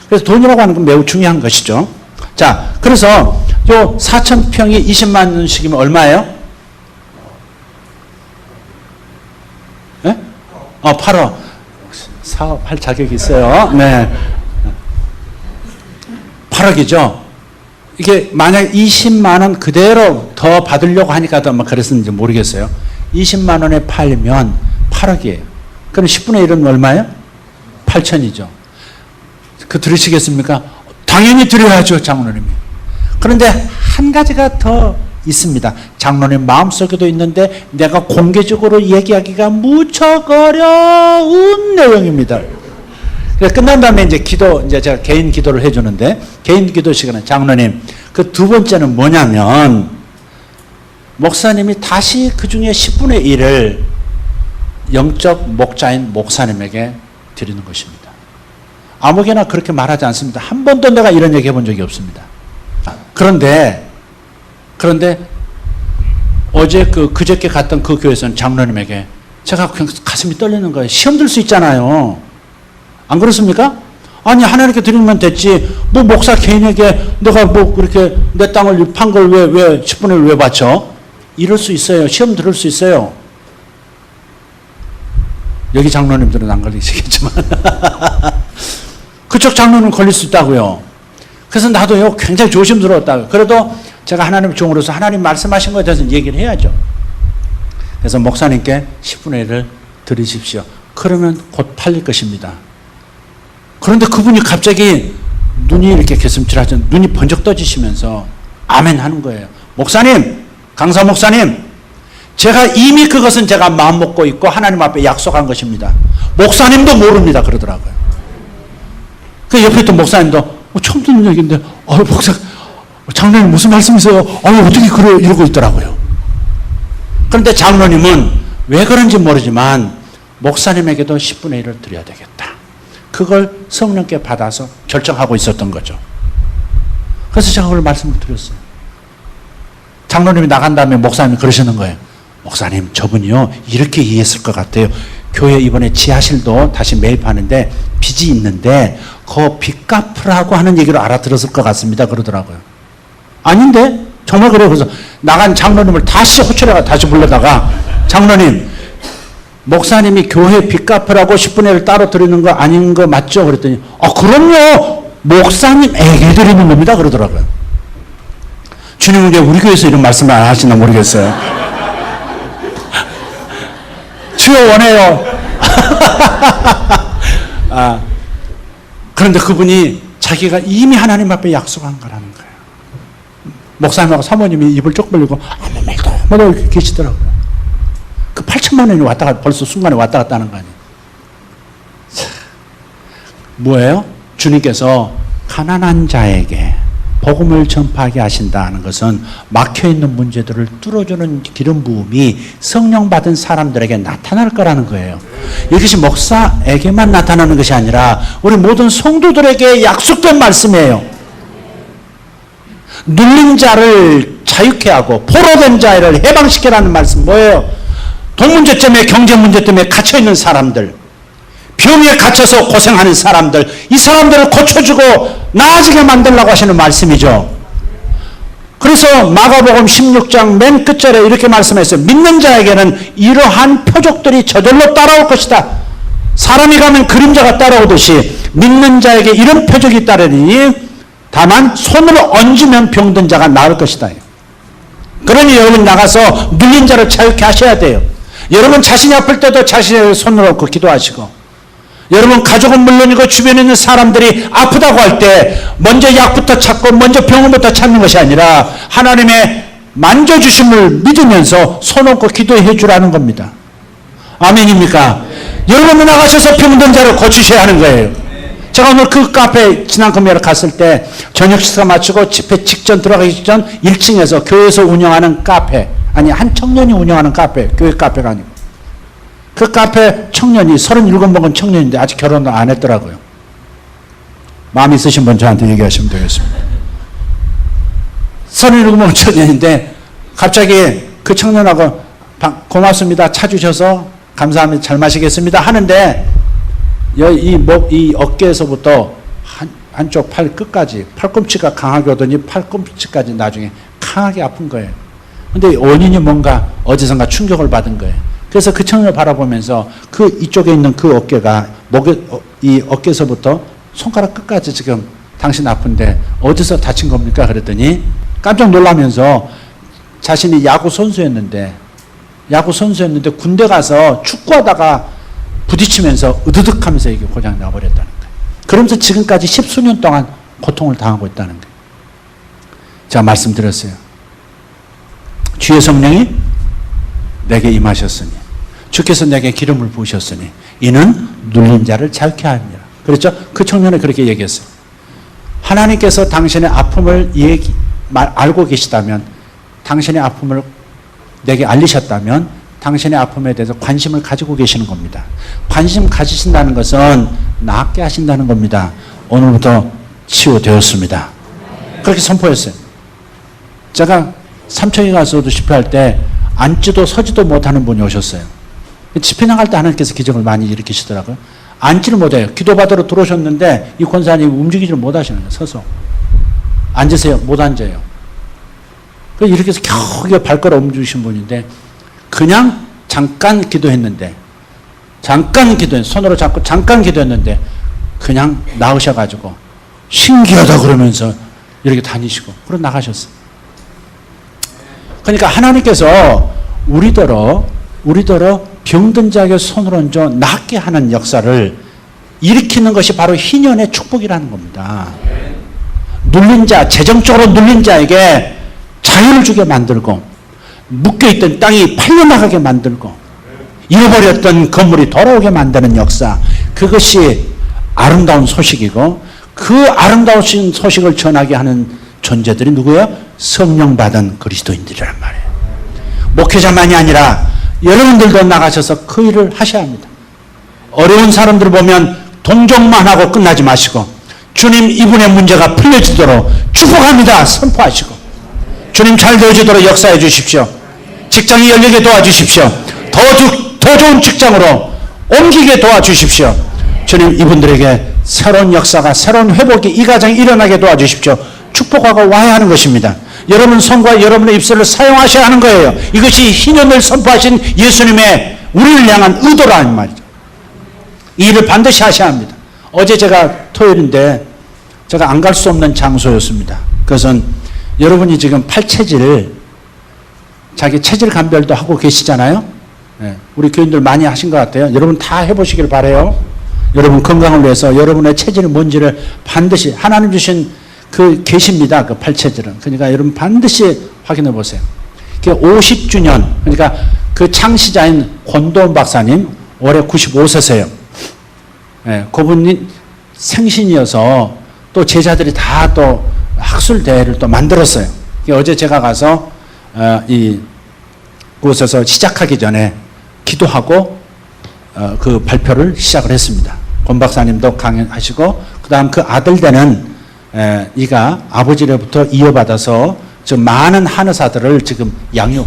Speaker 2: 그래서 돈이라고 하는 건 매우 중요한 것이죠. 자, 그래서 요 4,000평이 20만 원씩이면 얼마예요? 예? 8억. 사업할 자격이 있어요. 네. 8억이죠. 이게 만약 20만 원 그대로 더 받으려고 하니까 아마 그랬는지 모르겠어요. 20만 원에 팔면 8억이에요. 그럼 10분의 1은 얼마예요? 8천이죠. 그 들으시겠습니까? 당연히 드려야죠, 장로님이. 그런데 한 가지가 더 있습니다. 장로님 마음속에도 있는데 내가 공개적으로 얘기하기가 무척 어려운 내용입니다. 끝난 다음에 이제 제가 개인 기도를 해주는데, 개인 기도 시간에 장로님, 그 두 번째는 뭐냐면, 목사님이 다시 그 중에 10분의 1을 영적 목자인 목사님에게 드리는 것입니다. 아무개나 그렇게 말하지 않습니다. 한 번도 내가 이런 얘기 해본 적이 없습니다. 그런데 어제 그저께 갔던 그 교회에서는 장로님에게 제가 그냥 가슴이 떨리는 거예요. 시험 들 수 있잖아요. 안 그렇습니까? 아니, 하나님께 드리면 됐지. 뭐 목사 개인에게 내가 뭐 그렇게 내 땅을 판 걸 왜 10분의 1 왜 바쳐? 이럴 수 있어요. 시험 들을 수 있어요. 여기 장로님들은 안 걸리시겠지만 그쪽 장로는 걸릴 수 있다고요. 그래서 나도요 굉장히 조심스러웠다고요. 그래도 제가 하나님 종으로서 하나님 말씀하신 것에 대해서 얘기를 해야죠. 그래서 목사님께 10분의 1을 드리십시오. 그러면 곧 팔릴 것입니다. 그런데 그분이 갑자기 눈이 이렇게 개슴츠라져 눈이 번쩍 떠지시면서 아멘 하는 거예요. 목사님, 강사 목사님, 제가 이미 그것은 제가 마음 먹고 있고 하나님 앞에 약속한 것입니다. 목사님도 모릅니다. 그러더라고요. 그 옆에 있던 목사님도 처음 듣는 얘기인데 목사, 장로님 무슨 말씀이세요? 어떻게 그래? 이러고 있더라고요. 그런데 장로님은 왜 그런지 모르지만 목사님에게도 10분의 1을 드려야 되겠다. 그걸 성령께 받아서 결정하고 있었던 거죠. 그래서 제가 그걸 말씀을 드렸어요. 장로님이 나간 다음에 목사님이 그러시는 거예요. 목사님, 저분이요 이렇게 이해했을 것 같아요. 교회 이번에 지하실도 다시 매입하는데 빚이 있는데 그 빚 갚으라고 하는 얘기를 알아들었을 것 같습니다. 그러더라고요. 아닌데? 정말 그래요. 그래서 나간 장로님을 다시 호출해가 다시 불러다가 장로님, 목사님이 교회 빚 갚으라고 10분의 1을 따로 드리는 거 아닌 거 맞죠? 그랬더니 그럼요. 목사님에게 드리는 겁니다. 그러더라고요. 주님은 왜 우리 교회에서 이런 말씀을 안 하시나 모르겠어요. 주여 원해요. 그런데 그분이 자기가 이미 하나님 앞에 약속한 거라는 거예요. 목사님하고 사모님이 입을 쪽 벌리고 아무 말도 못하고 이렇게 계시더라고요. 그 8천만 원이 벌써 순간에 왔다 갔다 하는 거 아니에요. 뭐예요? 주님께서 가난한 자에게 복음을 전파하게 하신다는 것은 막혀있는 문제들을 뚫어주는 기름 부음이 성령 받은 사람들에게 나타날 거라는 거예요. 이것이 목사에게만 나타나는 것이 아니라 우리 모든 성도들에게 약속된 말씀이에요. 눌린 자를 자유케 하고 포로된 자를 해방시키라는 말씀 뭐예요? 돈 문제 때문에 경제 문제 때문에 갇혀있는 사람들, 병에 갇혀서 고생하는 사람들, 이 사람들을 고쳐주고 나아지게 만들라고 하시는 말씀이죠. 그래서 마가복음 16장 맨 끝절에 이렇게 말씀했어요. 믿는 자에게는 이러한 표적들이 저절로 따라올 것이다. 사람이 가면 그림자가 따라오듯이 믿는 자에게 이런 표적이 따르니 다만 손으로 얹으면 병든 자가 나을 것이다. 그러니 여러분 나가서 눌린 자를 자유케 하셔야 돼요. 여러분 자신이 아플 때도 자신의 손을 얹고 기도하시고, 여러분 가족은 물론이고 주변에 있는 사람들이 아프다고 할 때 먼저 약부터 찾고 먼저 병원부터 찾는 것이 아니라 하나님의 만져주심을 믿으면서 손 얹고 기도해 주라는 겁니다. 아멘입니까? 여러분 나가셔서 병든 자를 고치셔야 하는 거예요. 제가 오늘 그 카페 지난 금요일에 갔을 때 저녁 식사 마치고 집회 직전 들어가기 직전 1층에서 교회에서 운영하는 카페, 아니 한 청년이 운영하는 카페, 교회 카페가 아니고 그 카페 청년이 37 먹은 청년인데 아직 결혼을 안 했더라고요. 마음 있으신 분 저한테 얘기하시면 되겠습니다. 37 먹은 청년인데 갑자기 그 청년하고 고맙습니다. 차주셔서 감사합니다. 잘 마시겠습니다. 하는데 이 어깨에서부터 한쪽 팔 끝까지 팔꿈치가 강하게 오더니 팔꿈치까지 나중에 강하게 아픈 거예요. 근데 원인이 뭔가 어디선가 충격을 받은 거예요. 그래서 그 청년을 바라보면서 그 이쪽에 있는 그 어깨가 이 어깨에서부터 손가락 끝까지 지금 다 당신 아픈데 어디서 다친 겁니까? 그랬더니 깜짝 놀라면서 자신이 야구 선수였는데 군대 가서 축구하다가 부딪히면서 으드득 하면서 이게 고장 나버렸다는 거예요. 그러면서 지금까지 10수년 동안 고통을 당하고 있다는 거예요. 제가 말씀드렸어요. 주의 성령이 내게 임하셨으니 주께서 내게 기름을 부으셨으니 이는 눌린 자를 자유케 하느니라. 그렇죠? 그 청년은 그렇게 얘기했어요. 하나님께서 당신의 아픔을 알고 계시다면, 당신의 아픔을 내게 알리셨다면 당신의 아픔에 대해서 관심을 가지고 계시는 겁니다. 관심 가지신다는 것은 낫게 하신다는 겁니다. 오늘부터 치유되었습니다. 그렇게 선포했어요. 제가 삼청에 가서도 집회할 때 앉지도 서지도 못하는 분이 오셨어요. 집회 나갈 때 하나님께서 기적을 많이 일으키시더라고요. 앉지를 못해요. 기도받으러 들어오셨는데 이 권사님이 움직이지를 못하시는 거예요. 서서. 앉으세요. 못 앉아요. 이렇게 해서 겨우 발걸음 움직이신 분인데 그냥 잠깐 기도했는데 손으로 잡고 잠깐 기도했는데 그냥 나으셔가지고 신기하다 그러면서 이렇게 다니시고 그러고 나가셨어요. 그러니까 하나님께서 우리더러 병든 자에게 손을 얹어 낫게 하는 역사를 일으키는 것이 바로 희년의 축복이라는 겁니다. 눌린 자, 재정적으로 눌린 자에게 자유를 주게 만들고 묶여있던 땅이 팔려나가게 만들고 잃어버렸던 건물이 돌아오게 만드는 역사, 그것이 아름다운 소식이고 그 아름다운 소식을 전하게 하는 존재들이 누구예요? 성령 받은 그리스도인들이란 말이에요. 목회자만이 아니라 여러분들도 나가셔서 그 일을 하셔야 합니다. 어려운 사람들 보면 동정만 하고 끝나지 마시고 주님 이분의 문제가 풀려지도록 축복합니다 선포하시고, 주님 잘 되어지도록 역사해 주십시오. 직장이 열리게 도와주십시오. 더 좋은 직장으로 옮기게 도와주십시오. 주님 이분들에게 새로운 역사가, 새로운 회복이 이 가정에 일어나게 도와주십시오. 축복하고 와야 하는 것입니다. 여러분 손과 여러분의 입술을 사용하셔야 하는 거예요. 이것이 희년을 선포하신 예수님의 우리를 향한 의도라는 말이죠. 이 일을 반드시 하셔야 합니다. 어제 제가 토요일인데 제가 안 갈 수 없는 장소였습니다. 그것은 여러분이 지금 팔체질, 자기 체질 감별도 하고 계시잖아요. 네, 우리 교인들 많이 하신 것 같아요. 여러분 다 해보시길 바라요. 여러분 건강을 위해서 여러분의 체질이 뭔지를 반드시 하나님 주신 그 계십니다. 그 팔체질은. 그러니까 여러분 반드시 확인해 보세요. 50주년, 그러니까 그 창시자인 권도원 박사님 올해 95세세요. 네, 그분이 생신이어서 또 제자들이 다 또 학술 대회를 또 만들었어요. 어제 제가 가서 그곳에서 시작하기 전에 기도하고 그 발표를 시작을 했습니다. 권 박사님도 강연하시고 그다음 그 아들 되는 이가 아버지로부터 이어받아서 지금 많은 한의사들을 지금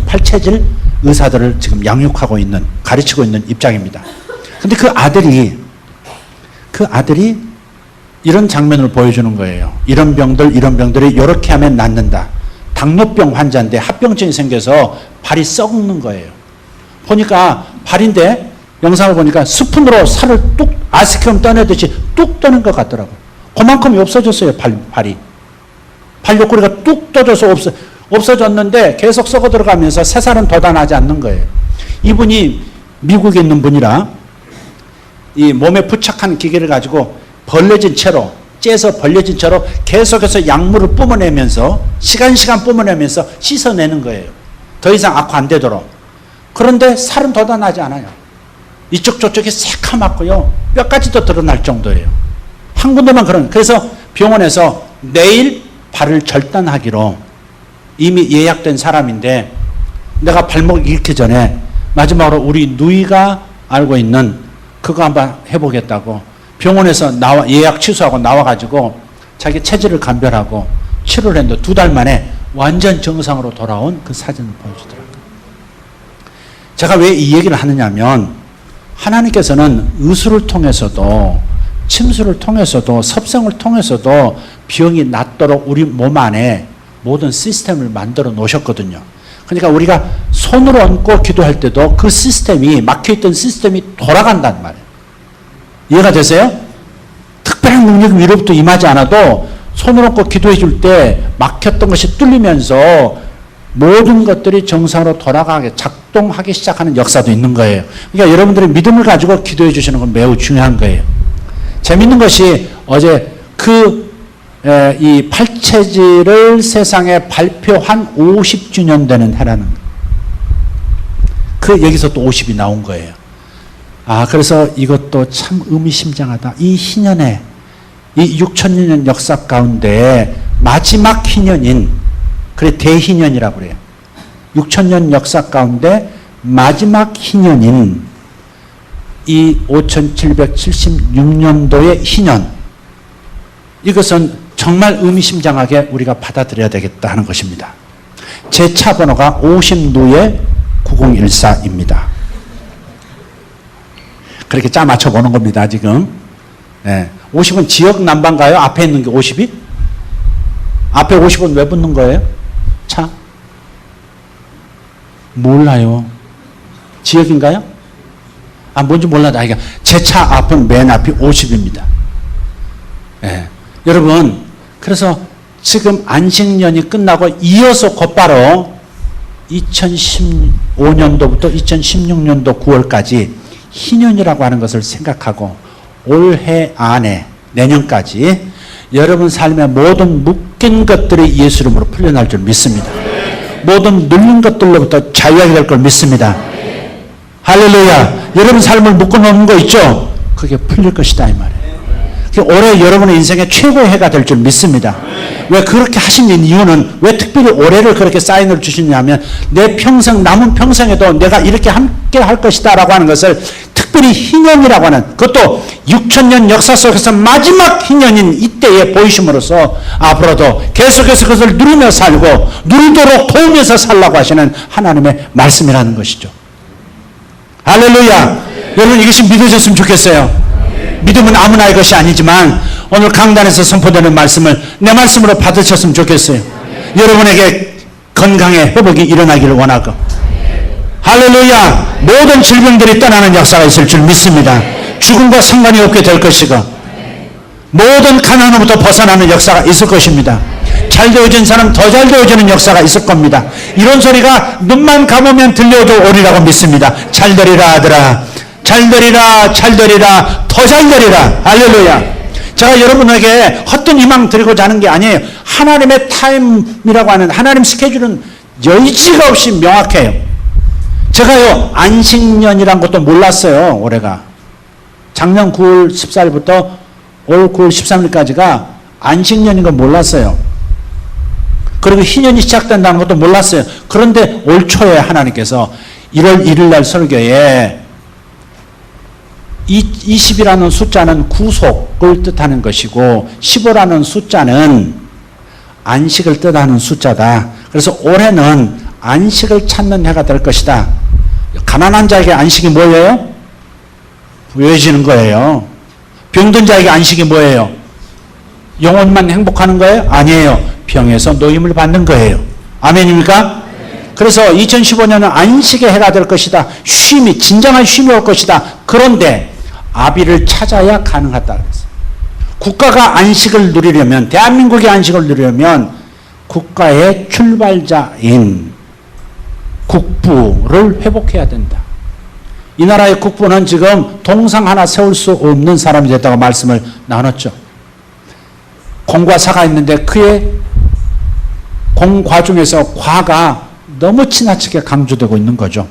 Speaker 2: 팔체질 의사들을 지금 양육하고 있는, 가르치고 있는 입장입니다. 근데 그 아들이 이런 장면을 보여주는 거예요. 이런 병들이 이렇게 하면 낫는다. 당뇨병 환자인데 합병증이 생겨서 발이 썩는 거예요. 보니까 발인데 영상을 보니까 스푼으로 살을 뚝 아이스크림 떠내듯이 뚝 떠는 것 같더라고요. 그만큼이 없어졌어요. 발이. 발 옆구리가 뚝 떠져서 없어졌는데 계속 썩어 들어가면서 새살은 돋아나지 않는 거예요. 이분이 미국에 있는 분이라 이 몸에 부착한 기계를 가지고 째서 벌려진 채로 계속해서 약물을 뿜어내면서 시간 뿜어내면서 씻어내는 거예요. 더 이상 악화 안 되도록. 그런데 살은 돋아나지 않아요. 이쪽 저쪽이 새카맣고요. 뼈까지도 드러날 정도예요. 한 군데만 그래서 병원에서 내일 발을 절단하기로 이미 예약된 사람인데 내가 발목 잃기 전에 마지막으로 우리 누이가 알고 있는 그거 한번 해보겠다고 병원에서 예약 취소하고 나와가지고 자기 체질을 감별하고 치료를 했는데 2달 만에 완전 정상으로 돌아온 그 사진을 보여주더라고요. 제가 왜 이 얘기를 하느냐면 하나님께서는 의술을 통해서도 침수를 통해서도 섭생을 통해서도 병이 낫도록 우리 몸 안에 모든 시스템을 만들어 놓으셨거든요. 그러니까 우리가 손으로 얹고 기도할 때도 그 시스템이, 막혀있던 시스템이 돌아간단 말이에요. 이해가 되세요? 특별한 능력이 위로부터 임하지 않아도 손을 얹고 기도해 줄 때 막혔던 것이 뚫리면서 모든 것들이 정상으로 돌아가게 작동하기 시작하는 역사도 있는 거예요. 그러니까 여러분들이 믿음을 가지고 기도해 주시는 건 매우 중요한 거예요. 재밌는 것이 어제 이 팔체질을 세상에 발표한 50주년 되는 해라는 여기서 또 50이 나온 거예요. 그래서 이것도 참 의미심장하다. 이 희년에 이 6천년 역사 가운데 마지막 희년인, 그래 대희년이라고 그래요. 6천년 역사 가운데 마지막 희년인 이 5776년도의 희년, 이것은 정말 의미심장하게 우리가 받아들여야 되겠다 하는 것입니다. 제 차 번호가 50누에 9014입니다. 그렇게 짜 맞춰보는 겁니다, 지금. 네. 50은 지역 남반가요? 앞에 있는 게 50이? 앞에 50은 왜 붙는 거예요? 차? 몰라요. 지역인가요? 뭔지 몰라도 제 차 앞은 맨 앞이 50입니다. 네. 여러분, 그래서 지금 안식년이 끝나고 이어서 곧바로 2015년도부터 2016년도 9월까지 희년이라고 하는 것을 생각하고 올해 안에 내년까지 여러분 삶의 모든 묶인 것들이 예수 이름으로 풀려날 줄 믿습니다. 모든 눌린 것들로부터 자유하게 될 걸 믿습니다. 할렐루야. 여러분 삶을 묶어놓는 거 있죠? 그게 풀릴 것이다 이 말이에요. 올해 여러분의 인생의 최고의 해가 될 줄 믿습니다. 왜 그렇게 하신 이유는, 왜 특별히 올해를 그렇게 사인을 주시냐면 내 평생, 남은 평생에도 내가 이렇게 함께 할 것이다 라고 하는 것을 특별히 희년이라고 하는, 그것도 6천년 역사 속에서 마지막 희년인 이때에 보이심으로써 앞으로도 계속해서 그것을 누리며 살고 누리도록 도우면서 살라고 하시는 하나님의 말씀이라는 것이죠. 할렐루야. 여러분 이것이 믿어졌으면 좋겠어요. 믿음은 아무나의 것이 아니지만 오늘 강단에서 선포되는 말씀을 내 말씀으로 받으셨으면 좋겠어요. 여러분에게 건강의 회복이 일어나기를 원하고, 할렐루야. 모든 질병들이 떠나는 역사가 있을 줄 믿습니다. 죽음과 상관이 없게 될 것이고 모든 가난으로부터 벗어나는 역사가 있을 것입니다. 잘 되어진 사람 더 잘 되어지는 역사가 있을 겁니다. 이런 소리가 눈만 감으면 들려도 오리라고 믿습니다. 잘 되리라 아들아, 잘 되리라, 잘 되리라, 더 잘 되리라. 할렐루야. 제가 여러분에게 헛된 희망 드리고자 하는 게 아니에요. 하나님의 타임이라고 하는 하나님 스케줄은 여지가 없이 명확해요. 제가요 안식년이란 것도 몰랐어요. 올해가 작년 9월 14일부터 올 9월 13일까지가 안식년인 걸 몰랐어요. 그리고 희년이 시작된다는 것도 몰랐어요. 그런데 올 초에 하나님께서 1월 1일 날 설교에 20이라는 숫자는 구속을 뜻하는 것이고 15라는 숫자는 안식을 뜻하는 숫자다. 그래서 올해는 안식을 찾는 해가 될 것이다. 가난한 자에게 안식이 뭐예요? 부여해지는 거예요. 병든 자에게 안식이 뭐예요? 영혼만 행복하는 거예요? 아니에요. 병에서 노임을 받는 거예요. 아멘입니까? 그래서 2015년은 안식의 해가 될 것이다. 쉼이, 진정한 쉼이 올 것이다. 그런데 아비를 찾아야 가능하다 그랬어요. 국가가 안식을 누리려면, 대한민국의 안식을 누리려면 국가의 출발자인 국부를 회복해야 된다. 이 나라의 국부는 지금 동상 하나 세울 수 없는 사람이 됐다고 말씀을 나눴죠. 공과 사가 있는데 그의 공과 중에서 과가 너무 지나치게 강조되고 있는 거죠.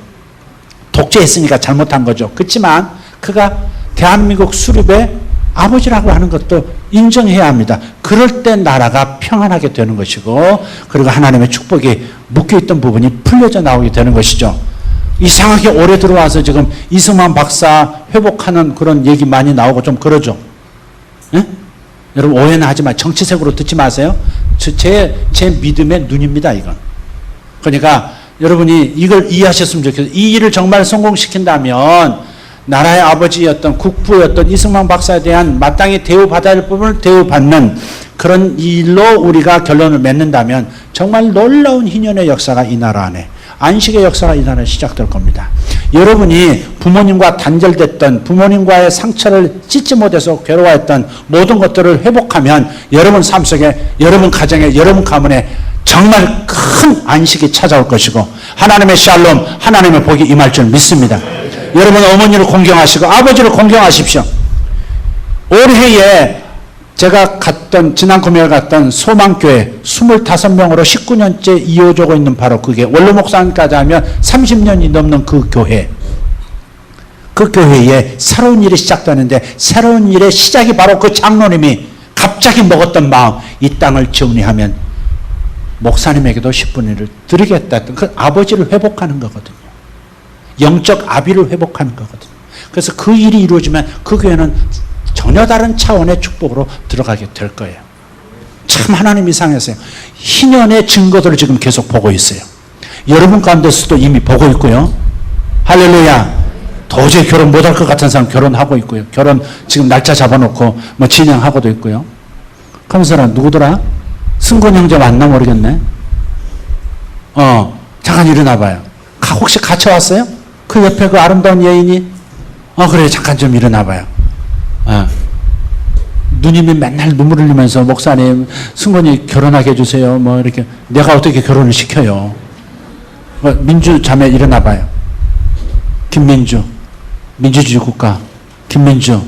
Speaker 2: 독재했으니까 잘못한 거죠. 그렇지만 그가 대한민국 수립의 아버지라고 하는 것도 인정해야 합니다. 그럴 때 나라가 평안하게 되는 것이고, 그리고 하나님의 축복이 묶여있던 부분이 풀려져 나오게 되는 것이죠. 이상하게 올해 들어와서 지금 이승만 박사 회복하는 그런 얘기 많이 나오고 좀 그러죠. 예? 여러분 오해는 하지 마. 정치색으로 듣지 마세요. 제 믿음의 눈입니다, 이건. 그러니까 여러분이 이걸 이해하셨으면 좋겠어요. 이 일을 정말 성공시킨다면 나라의 아버지였던 국부였던 이승만 박사에 대한 마땅히 대우받아야 할 부분을 대우받는 그런 일로 우리가 결론을 맺는다면 정말 놀라운 희년의 역사가 이 나라 안에, 안식의 역사가 이 나라에 시작될 겁니다. 여러분이 부모님과 단절됐던 부모님과의 상처를 찢지 못해서 괴로워했던 모든 것들을 회복하면 여러분 삶 속에 여러분 가정에 여러분 가문에 정말 큰 안식이 찾아올 것이고 하나님의 샬롬 하나님의 복이 임할 줄 믿습니다. 여러분 어머니를 공경하시고 아버지를 공경하십시오. 올해에 제가 지난 금요일 갔던 소망교회 25명으로 19년째 이어지고 있는 바로 그게 원로 목사님까지 하면 30년이 넘는 그 교회. 그 교회에 새로운 일이 시작되는데 새로운 일의 시작이 바로 그 장로님이 갑자기 먹었던 마음, 이 땅을 정리하면 목사님에게도 10분의 1을 드리겠다 했던 그 아버지를 회복하는 거거든요. 영적 아비를 회복하는 거거든요. 그래서 그 일이 이루어지면 그 교회는 전혀 다른 차원의 축복으로 들어가게 될 거예요. 참 하나님 이상하세요. 희년의 증거들을 지금 계속 보고 있어요. 여러분 가운데서도 이미 보고 있고요. 할렐루야. 도저히 결혼 못할 것 같은 사람 결혼하고 있고요. 결혼 지금 날짜 잡아놓고 뭐 진행하고도 있고요. 그 사람 누구더라? 승곤 형제 맞나 모르겠네. 잠깐 일어나 봐요. 혹시 같이 왔어요? 그 옆에 그 아름다운 여인이? 그래 잠깐 좀 일어나 봐요. 누님이 맨날 눈물 흘리면서 목사님 승곤이 결혼하게 해주세요. 뭐 이렇게 내가 어떻게 결혼을 시켜요. 민주 자매 일어나 봐요. 김민주 민주주의 국가 김민주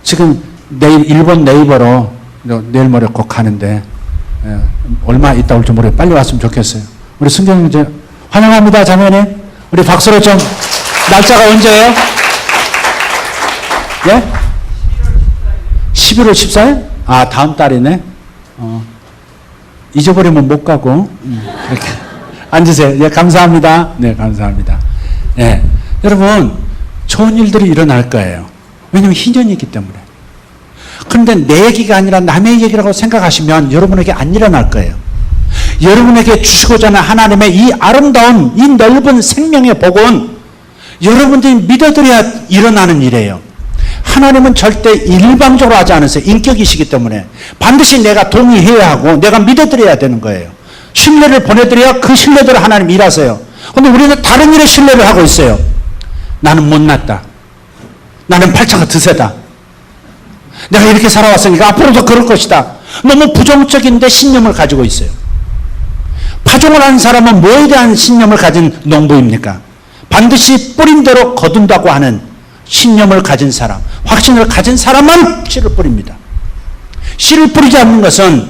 Speaker 2: 지금 내일 일본 네이버로 내일 모레 꼭 가는데 얼마 있다 올지 모르겠어요. 빨리 왔으면 좋겠어요. 우리 승경 형제 환영합니다. 자매님 우리 박수로 좀 날짜가 언제예요? 예? 11월 14일? 다음 달이네. 잊어버리면 못 가고. 이렇게. 앉으세요. 예, 감사합니다. 네, 감사합니다. 예. 여러분, 좋은 일들이 일어날 거예요. 왜냐면 희년이기 때문에. 그런데 내 얘기가 아니라 남의 얘기라고 생각하시면 여러분에게 안 일어날 거예요. 여러분에게 주시고자 하는 하나님의 이 아름다운, 이 넓은 생명의 복은 여러분들이 믿어드려야 일어나는 일이에요. 하나님은 절대 일방적으로 하지 않으세요. 인격이시기 때문에 반드시 내가 동의해야 하고 내가 믿어드려야 되는 거예요. 신뢰를 보내드려야 그 신뢰대로 하나님 일하세요. 그런데 우리는 다른 일에 신뢰를 하고 있어요. 나는 못났다. 나는 팔자가 드세다. 내가 이렇게 살아왔으니까 앞으로도 그럴 것이다. 너무 부정적인데 신념을 가지고 있어요. 파종을 하는 사람은 뭐에 대한 신념을 가진 농부입니까? 반드시 뿌린 대로 거둔다고 하는 신념을 가진 사람, 확신을 가진 사람만 씨를 뿌립니다. 씨를 뿌리지 않는 것은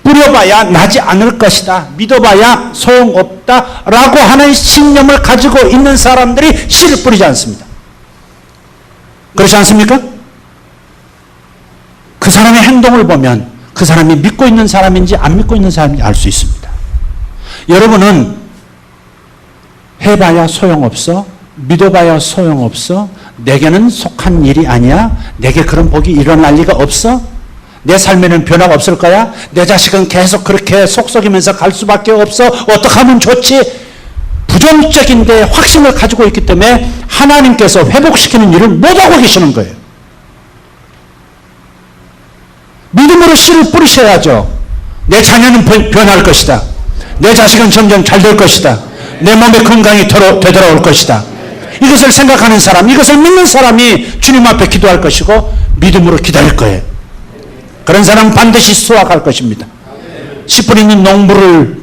Speaker 2: 뿌려봐야 나지 않을 것이다. 믿어봐야 소용없다. 라고 하는 신념을 가지고 있는 사람들이 씨를 뿌리지 않습니다. 그렇지 않습니까? 그 사람의 행동을 보면 그 사람이 믿고 있는 사람인지 안 믿고 있는 사람인지 알 수 있습니다. 여러분은 해봐야 소용없어. 믿어봐야 소용없어. 내게는 속한 일이 아니야. 내게 그런 복이 일어날 리가 없어. 내 삶에는 변화가 없을 거야. 내 자식은 계속 그렇게 속썩이면서 갈 수밖에 없어. 어떻게 하면 좋지? 부정적인데 확신을 가지고 있기 때문에 하나님께서 회복시키는 일을 못하고 계시는 거예요. 믿음으로 씨를 뿌리셔야죠. 내 자녀는 변할 것이다. 내 자식은 점점 잘 될 것이다. 내 몸의 건강이 되돌아올 것이다. 이것을 생각하는 사람, 이것을 믿는 사람이 주님 앞에 기도할 것이고 믿음으로 기다릴 거예요. 그런 사람은 반드시 수확할 것입니다. 씨 뿌리는 농부를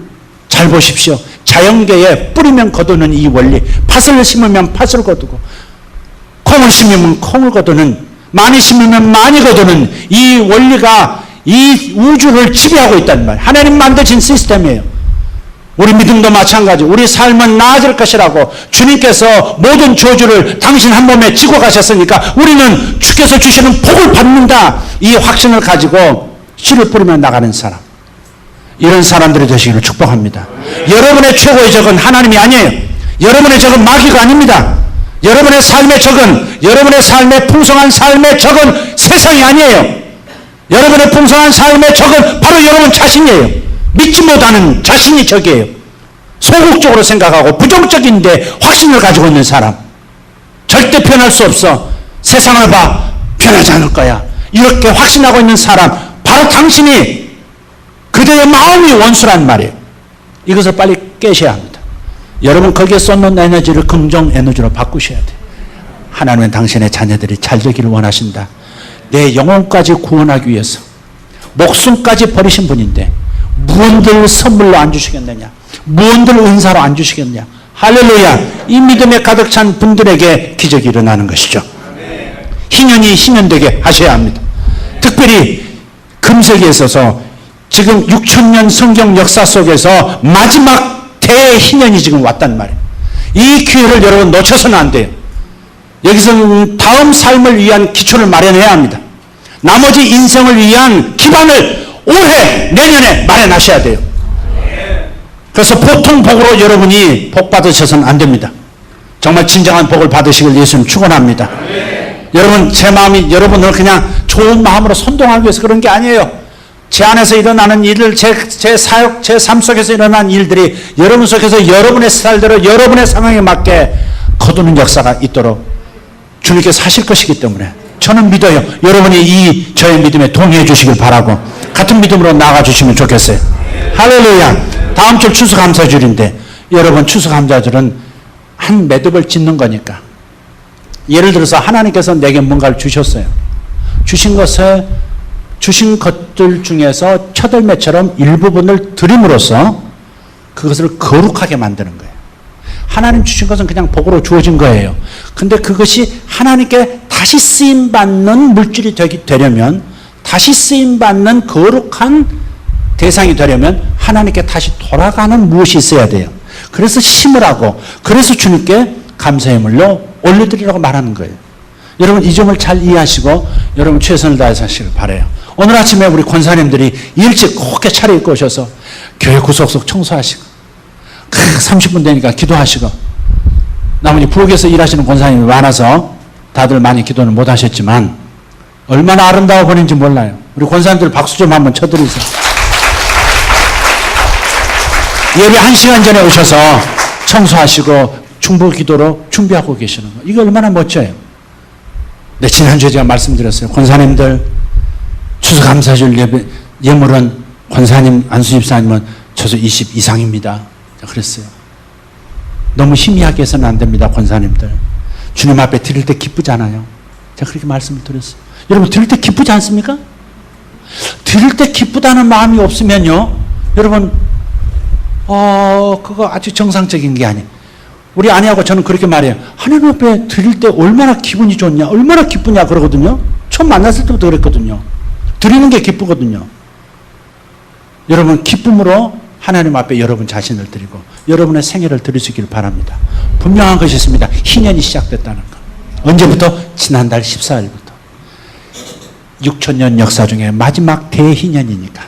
Speaker 2: 잘 보십시오. 자연계에 뿌리면 거두는 이 원리, 팥을 심으면 팥을 거두고 콩을 심으면 콩을 거두는, 많이 심으면 많이 거두는 이 원리가 이 우주를 지배하고 있다는 말이에요. 하나님 만드신 시스템이에요. 우리 믿음도 마찬가지. 우리 삶은 나아질 것이라고 주님께서 모든 저주를 당신 한 몸에 지고 가셨으니까 우리는 주께서 주시는 복을 받는다. 이 확신을 가지고 씨를 뿌리며 나가는 사람. 이런 사람들이 되시기를 축복합니다. 여러분의 최고의 적은 하나님이 아니에요. 여러분의 적은 마귀가 아닙니다. 여러분의 삶의 적은, 여러분의 삶의 풍성한 삶의 적은 세상이 아니에요. 여러분의 풍성한 삶의 적은 바로 여러분 자신이에요. 믿지 못하는 자신이 적이에요. 소극적으로 생각하고 부정적인데 확신을 가지고 있는 사람. 절대 변할 수 없어. 세상을 봐. 변하지 않을 거야. 이렇게 확신하고 있는 사람. 바로 당신이 그대의 마음이 원수란 말이에요. 이것을 빨리 깨셔야 합니다. 여러분 거기에 쏟는 에너지를 긍정 에너지로 바꾸셔야 돼요. 하나님은 당신의 자녀들이 잘 되기를 원하신다. 내 영혼까지 구원하기 위해서 목숨까지 버리신 분인데 무언들 선물로 안 주시겠느냐, 무언들 은사로 안 주시겠느냐. 할렐루야. 이 믿음에 가득 찬 분들에게 기적이 일어나는 것이죠. 희년이 희년되게 하셔야 합니다. 특별히 금세기에 있어서 지금 6,000년 성경 역사 속에서 마지막 대희년이 지금 왔단 말이에요. 이 기회를 여러분 놓쳐서는 안 돼요. 여기서는 다음 삶을 위한 기초를 마련해야 합니다. 나머지 인생을 위한 기반을 올해 내년에 마련하셔야 돼요. 그래서 보통 복으로 여러분이 복 받으셔서는 안 됩니다. 정말 진정한 복을 받으시길 예수님 축원합니다. 여러분, 제 마음이 여러분을 그냥 좋은 마음으로 선동하기 위해서 그런 게 아니에요. 제 안에서 일어나는 일들, 제 사역, 제 삶 속에서 일어난 일들이 여러분 속에서 여러분의 스타일대로 여러분의 상황에 맞게 거두는 역사가 있도록 주님께서 하실 것이기 때문에 저는 믿어요. 여러분이 이 저의 믿음에 동의해 주시길 바라고 같은 믿음으로 나아가 주시면 좋겠어요. 할렐루야. 다음 주 추수감사절인데 여러분, 추수감사절은 한 매듭을 짓는 거니까, 예를 들어서 하나님께서 내게 뭔가를 주셨어요. 주신 것들 중에서 첫열매처럼 일부분을 드림으로써 그것을 거룩하게 만드는 거예요. 하나님 주신 것은 그냥 복으로 주어진 거예요. 근데 그것이 하나님께 다시 쓰임받는 물질이 되려면, 다시 쓰임받는 거룩한 대상이 되려면 하나님께 다시 돌아가는 무엇이 있어야 돼요. 그래서 심으라고, 그래서 주님께 감사의 물로 올려드리라고 말하는 거예요. 여러분, 이 점을 잘 이해하시고 여러분 최선을 다해서 하시길 바라요. 오늘 아침에 우리 권사님들이 일찍 곱게 차려입고 오셔서 교회 구석구석 청소하시고 30분 되니까 기도하시고, 나머지 부엌에서 일하시는 권사님이 많아서 다들 많이 기도는 못 하셨지만 얼마나 아름다워 보이는지 몰라요. 우리 권사님들 박수 좀 한번 쳐드리세요. 예배 1시간 전에 오셔서 청소하시고 중보 기도로 준비하고 계시는 거, 이거 얼마나 멋져요. 네, 지난주에 제가 말씀드렸어요. 권사님들 추수감사절 예물은 권사님, 안수집사님은 저도 20 이상입니다. 그랬어요. 너무 희미하게 해서는 안 됩니다. 권사님들 주님 앞에 드릴 때 기쁘잖아요. 제가 그렇게 말씀을 드렸어요. 여러분, 드릴 때 기쁘지 않습니까? 드릴 때 기쁘다는 마음이 없으면요, 여러분, 그거 아주 정상적인 게 아니에요. 우리 아내하고 저는 그렇게 말해요. 하나님 앞에 드릴 때 얼마나 기분이 좋냐, 얼마나 기쁘냐 그러거든요. 처음 만났을 때부터 그랬거든요. 드리는 게 기쁘거든요. 여러분, 기쁨으로 하나님 앞에 여러분 자신을 드리고 여러분의 생애를 드리시길 바랍니다. 분명한 것이 있습니다. 희년이 시작됐다는 것. 언제부터? 지난달 14일부터. 6,000년 역사 중에 마지막 대희년이니까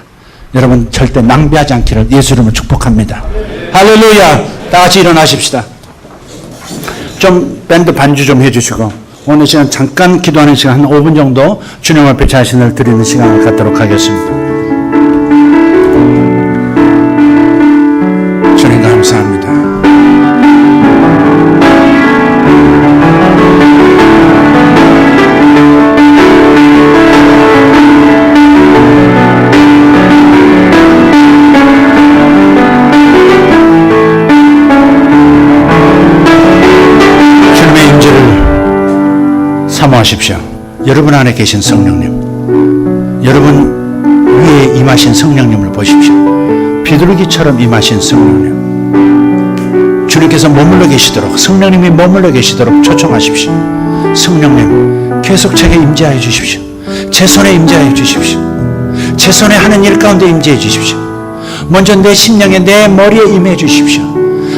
Speaker 2: 여러분 절대 낭비하지 않기를 예수 이름으로 축복합니다. 할렐루야. 다 같이 일어나십시다. 좀 밴드 반주 좀 해주시고 오늘 시간 잠깐 기도하는 시간 한 5분 정도 주님 앞에 자신을 드리는 시간을 갖도록 하겠습니다. 주님 감사합니다. 사모하십시오. 여러분 안에 계신 성령님, 여러분 위에 임하신 성령님을 보십시오. 비둘기처럼 임하신 성령님, 주님께서 머물러 계시도록, 성령님이 머물러 계시도록 초청하십시오. 성령님 계속 제게 임재하여 주십시오. 제 손에 임재하여 주십시오. 제 손에 하는 일 가운데 임재해 주십시오. 먼저 내 심령에, 내 머리에 임해 주십시오.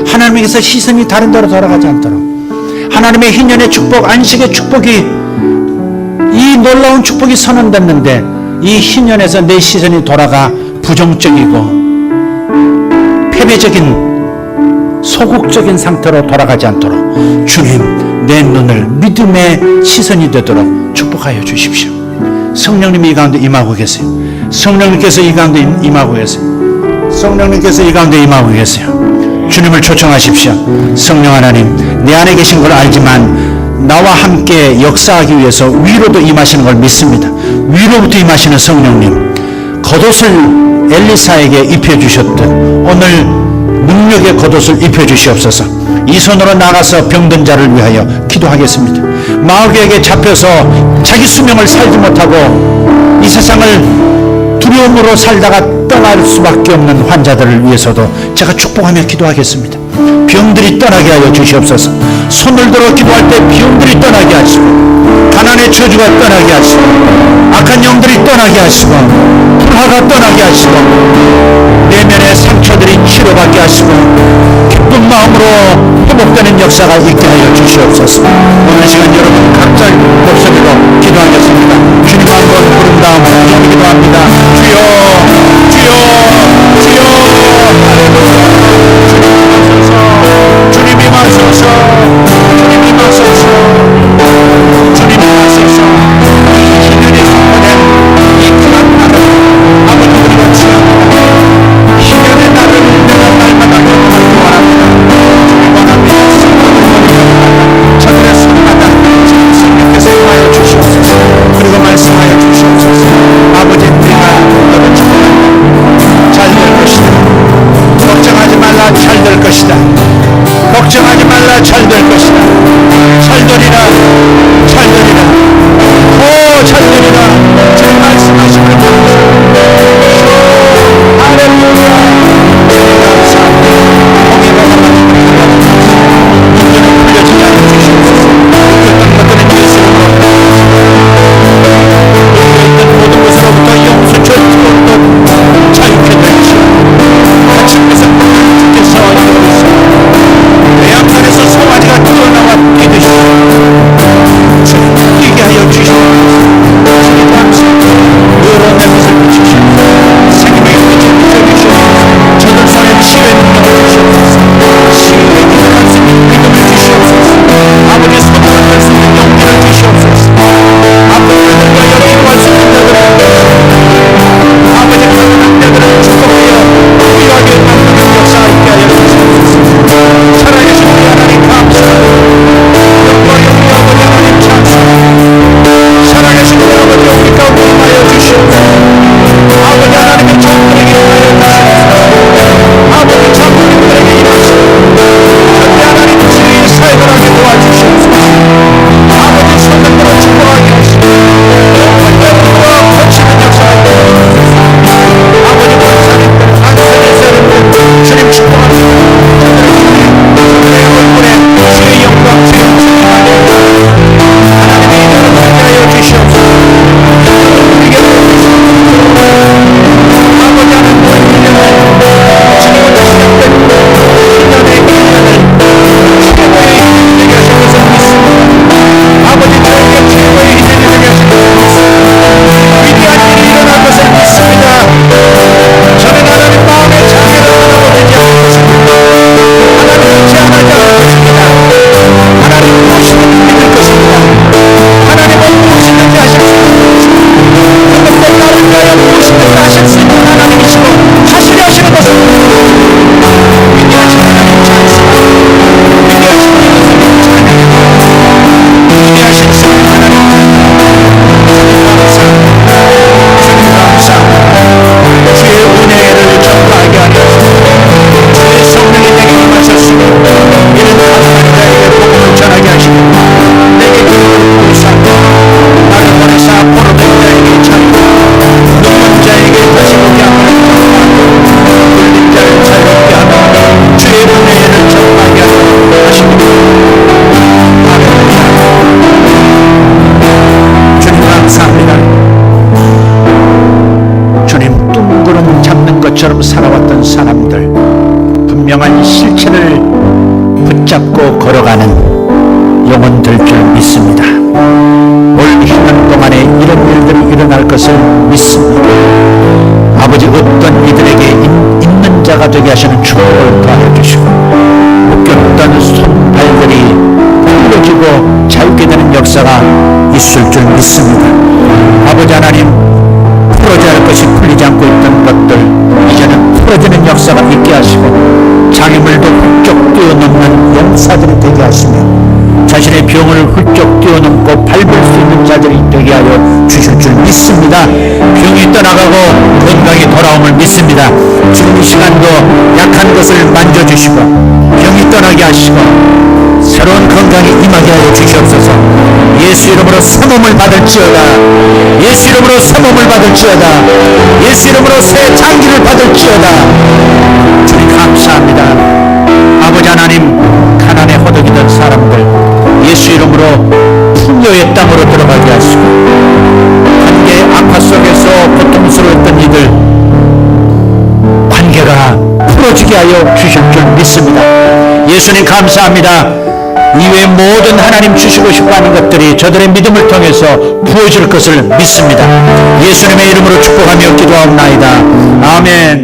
Speaker 2: 하나님께서 시선이 다른 데로 돌아가지 않도록 하나님의 희년의 축복, 안식의 축복이, 이 놀라운 축복이 선언됐는데 이 희년에서 내 시선이 돌아가 부정적이고 패배적인 소극적인 상태로 돌아가지 않도록 주님, 내 눈을 믿음의 시선이 되도록 축복하여 주십시오. 성령님이 이 가운데 임하고 계세요. 성령님께서 이 가운데 임하고 계세요. 성령님께서 이 가운데 임하고 계세요. 주님을 초청하십시오. 성령 하나님, 내 안에 계신 걸 알지만 나와 함께 역사하기 위해서 위로도 임하시는 걸 믿습니다. 위로부터 임하시는 성령님, 겉옷을 엘리사에게 입혀주셨듯 오늘
Speaker 1: 능력의 겉옷을 입혀주시옵소서. 이 손으로 나가서 병든 자를 위하여 기도하겠습니다. 마귀에게 잡혀서 자기 수명을 살지 못하고 이 세상을 두려움으로 살다가 떠날 수밖에 없는 환자들을 위해서도 제가 축복하며 기도하겠습니다. 병들이 떠나게 하여 주시옵소서. 손을 들어 기도할 때 병들이 떠나게 하시고, 가난의 저주가 떠나게 하시고, 악한 영들이 떠나게 하시고, 불화가 떠나게 하시고, 내면의 상처들이 치료받게 하시고, 기쁜 마음으로 회복되는 역사가 있게 하여 주시옵소서. 오늘 시간 여러분 각자 목소리로 기도하겠습니다. 주님 한번 부른 다음 주님 기도합니다. 주여, 주여, 주여, 할렐루야. 주님 임하소서, 주님 임하소서, 주님 임하소서. 이 희년에 선포된 이 귀한 날을 아버지 우리가 취합니다. 희년의 날을 내가 날마다 경험하기 원합니다. 주님 원합니다. 저들의 손마다 성령께서 임하여 주시옵소서. 그리고 말씀하여 주시옵소서. 아버지 우리가 너를 축복한다. 잘 될 것이다. 걱정하지 말라. 잘 될 것이다. 걱정하지 말라. 잘 될 것이다. 잘 되리라. 잘 되리라. 오, 잘 되리라. 제 말씀하심을 감사합니다. 할렐루야. 감사합니다. 공의가 감사합니다. 문제는 풀려지지 않아 주시옵소서. 어떤 것들은 예수 이름으로 있던 모든 것으로부터 영수 절투로부터 자유케 되시오. 하나님께서 내 앞판에서 송아지가 뛰어나와 뛰듯이 주님 뛰게 하여 주시옵소서. 주님 감사합니다. 의로운 내 것을 비추시옵소서. 생명의 빛을 비춰주시옵소서. 저들 손에 치유의 능력을 주시옵소서. 치유의 기도할 수 있는 믿음을 주시옵소서. 아버지 손을 할 수 있는 용기를 주시옵소서. 아픈 자들과 여기 기도할 수 있는 자들을 아버지 가난한 자들을 축복하여 위하게 만드는 역사가 있게 하여 주시옵소서. 살아계신 우리 하나님 감사합니다. 영광의 우리 아버지 하나님 찬송합니다. 살아계신 우리 아버지 우리 가운데 임하여 주시옵소서. 아버지 하나님의 장군에게 임하여 주시옵소서. 아버지 장군님들에게 임하시옵소서. 현대 하나님 진리의 사역을 하게 도와주시옵소서. 아버지 손을 들어 축복하게 하시고 영원히 영광과 거치는 역사가 있게 하여 주시옵소서. 아버지 권사님들 안세대 세력들 주님 축복합니다. 저들의 얼굴에 주의 영광 주의 영광이 하나님의 이름을 받게 하여 주시옵소서. 우리에게 아버지 하나님 우리 미련을 주님으로 시작된 신년의 미련을 최고의 힘이 되게 하신 것을 믿습니다. 아버지 저에게 최고의 힘이 되게 하신 것을 믿습니다. 위대한 일이 일어날 것을 믿습니다. 저는 하나님 마음의 장애를 하나도 되지 않을 것입니다. 하나님을 제한하지 않을 것입니다. 하나님 무엇이든지 믿을 것입니다. 하나님은 무엇이든지 하실 수 있는 것입니다. 그것도 나를 위하여 무엇이든지 하실 수 있는 하나님이시고 하시려 하시는 것입니다. 위대하신 하나님 찬송합니다. 위대하신 하나님 찬양합니다. 위대하신 주님 하나님 주님 감사합니다. 주님 감사합니다. 주의 은혜를 전파하게 하옵소서. 주의 성령이 내게 임하셨으니 이는 가난한 자에게 복음을 전하게 하시고 내게 기름을 부으사 나를 보내사 포로된 자에게 차리고 눈먼 자에게 다시 보게 하는 전파하고 눌린 자를 자유롭게 하며 주의 은혜를 전파하게 하시니 할렐루야. 주님 감사합니다. 주님 뚱그름 잡는 것처럼 살아왔던 사람들 분명한 실체를 붙잡고 걸어가는 영혼들 줄 믿습니다. 올 희년 동안에 이런 일들이 일어날 것을 믿습니다. 아버지 어떤 이들에게 있는 자가 되게 하시는 축복을 더하여 주시고 묶였던 손발들이 풀어지고 자유게 되는 역사가 있을 줄 믿습니다. 아버지 하나님 풀어져야 할 것이 풀리지 않고 있던 것들 이제는 풀어지는 역사가 있게 하시고 장애물도 훌쩍 뛰어넘는 용사들이 되게 하시며 자신의 병을 훌쩍 뛰어넘고 밟을 수 있는 자들이 되게 하여 주실 줄 믿습니다. 병이 떠나가고 건강이 돌아오고 놀라움을 믿습니다. 주님 이 시간도 약한 것을 만져주시고 병이 떠나게 하시고 새로운 건강이 임하게 하여 주시옵소서. 예수 이름으로 삼음을 받을지어다. 예수 이름으로 삼음을 받을지어다. 예수 이름으로 새 장기를 받을지어다. 주님 감사합니다. 아버지 하나님, 가난에 허덕이던 사람들 예수 이름으로 풍요의 땅으로 들어가게 하시고 관계 악화 속에서 고통스러웠던 이들 관계가 풀어지게 하여 주실 줄 믿습니다. 예수님 감사합니다. 이외의 모든 하나님 주시고 싶어하는 것들이 저들의 믿음을 통해서 부어질 것을 믿습니다. 예수님의 이름으로 축복하며 기도하옵나이다. 아멘.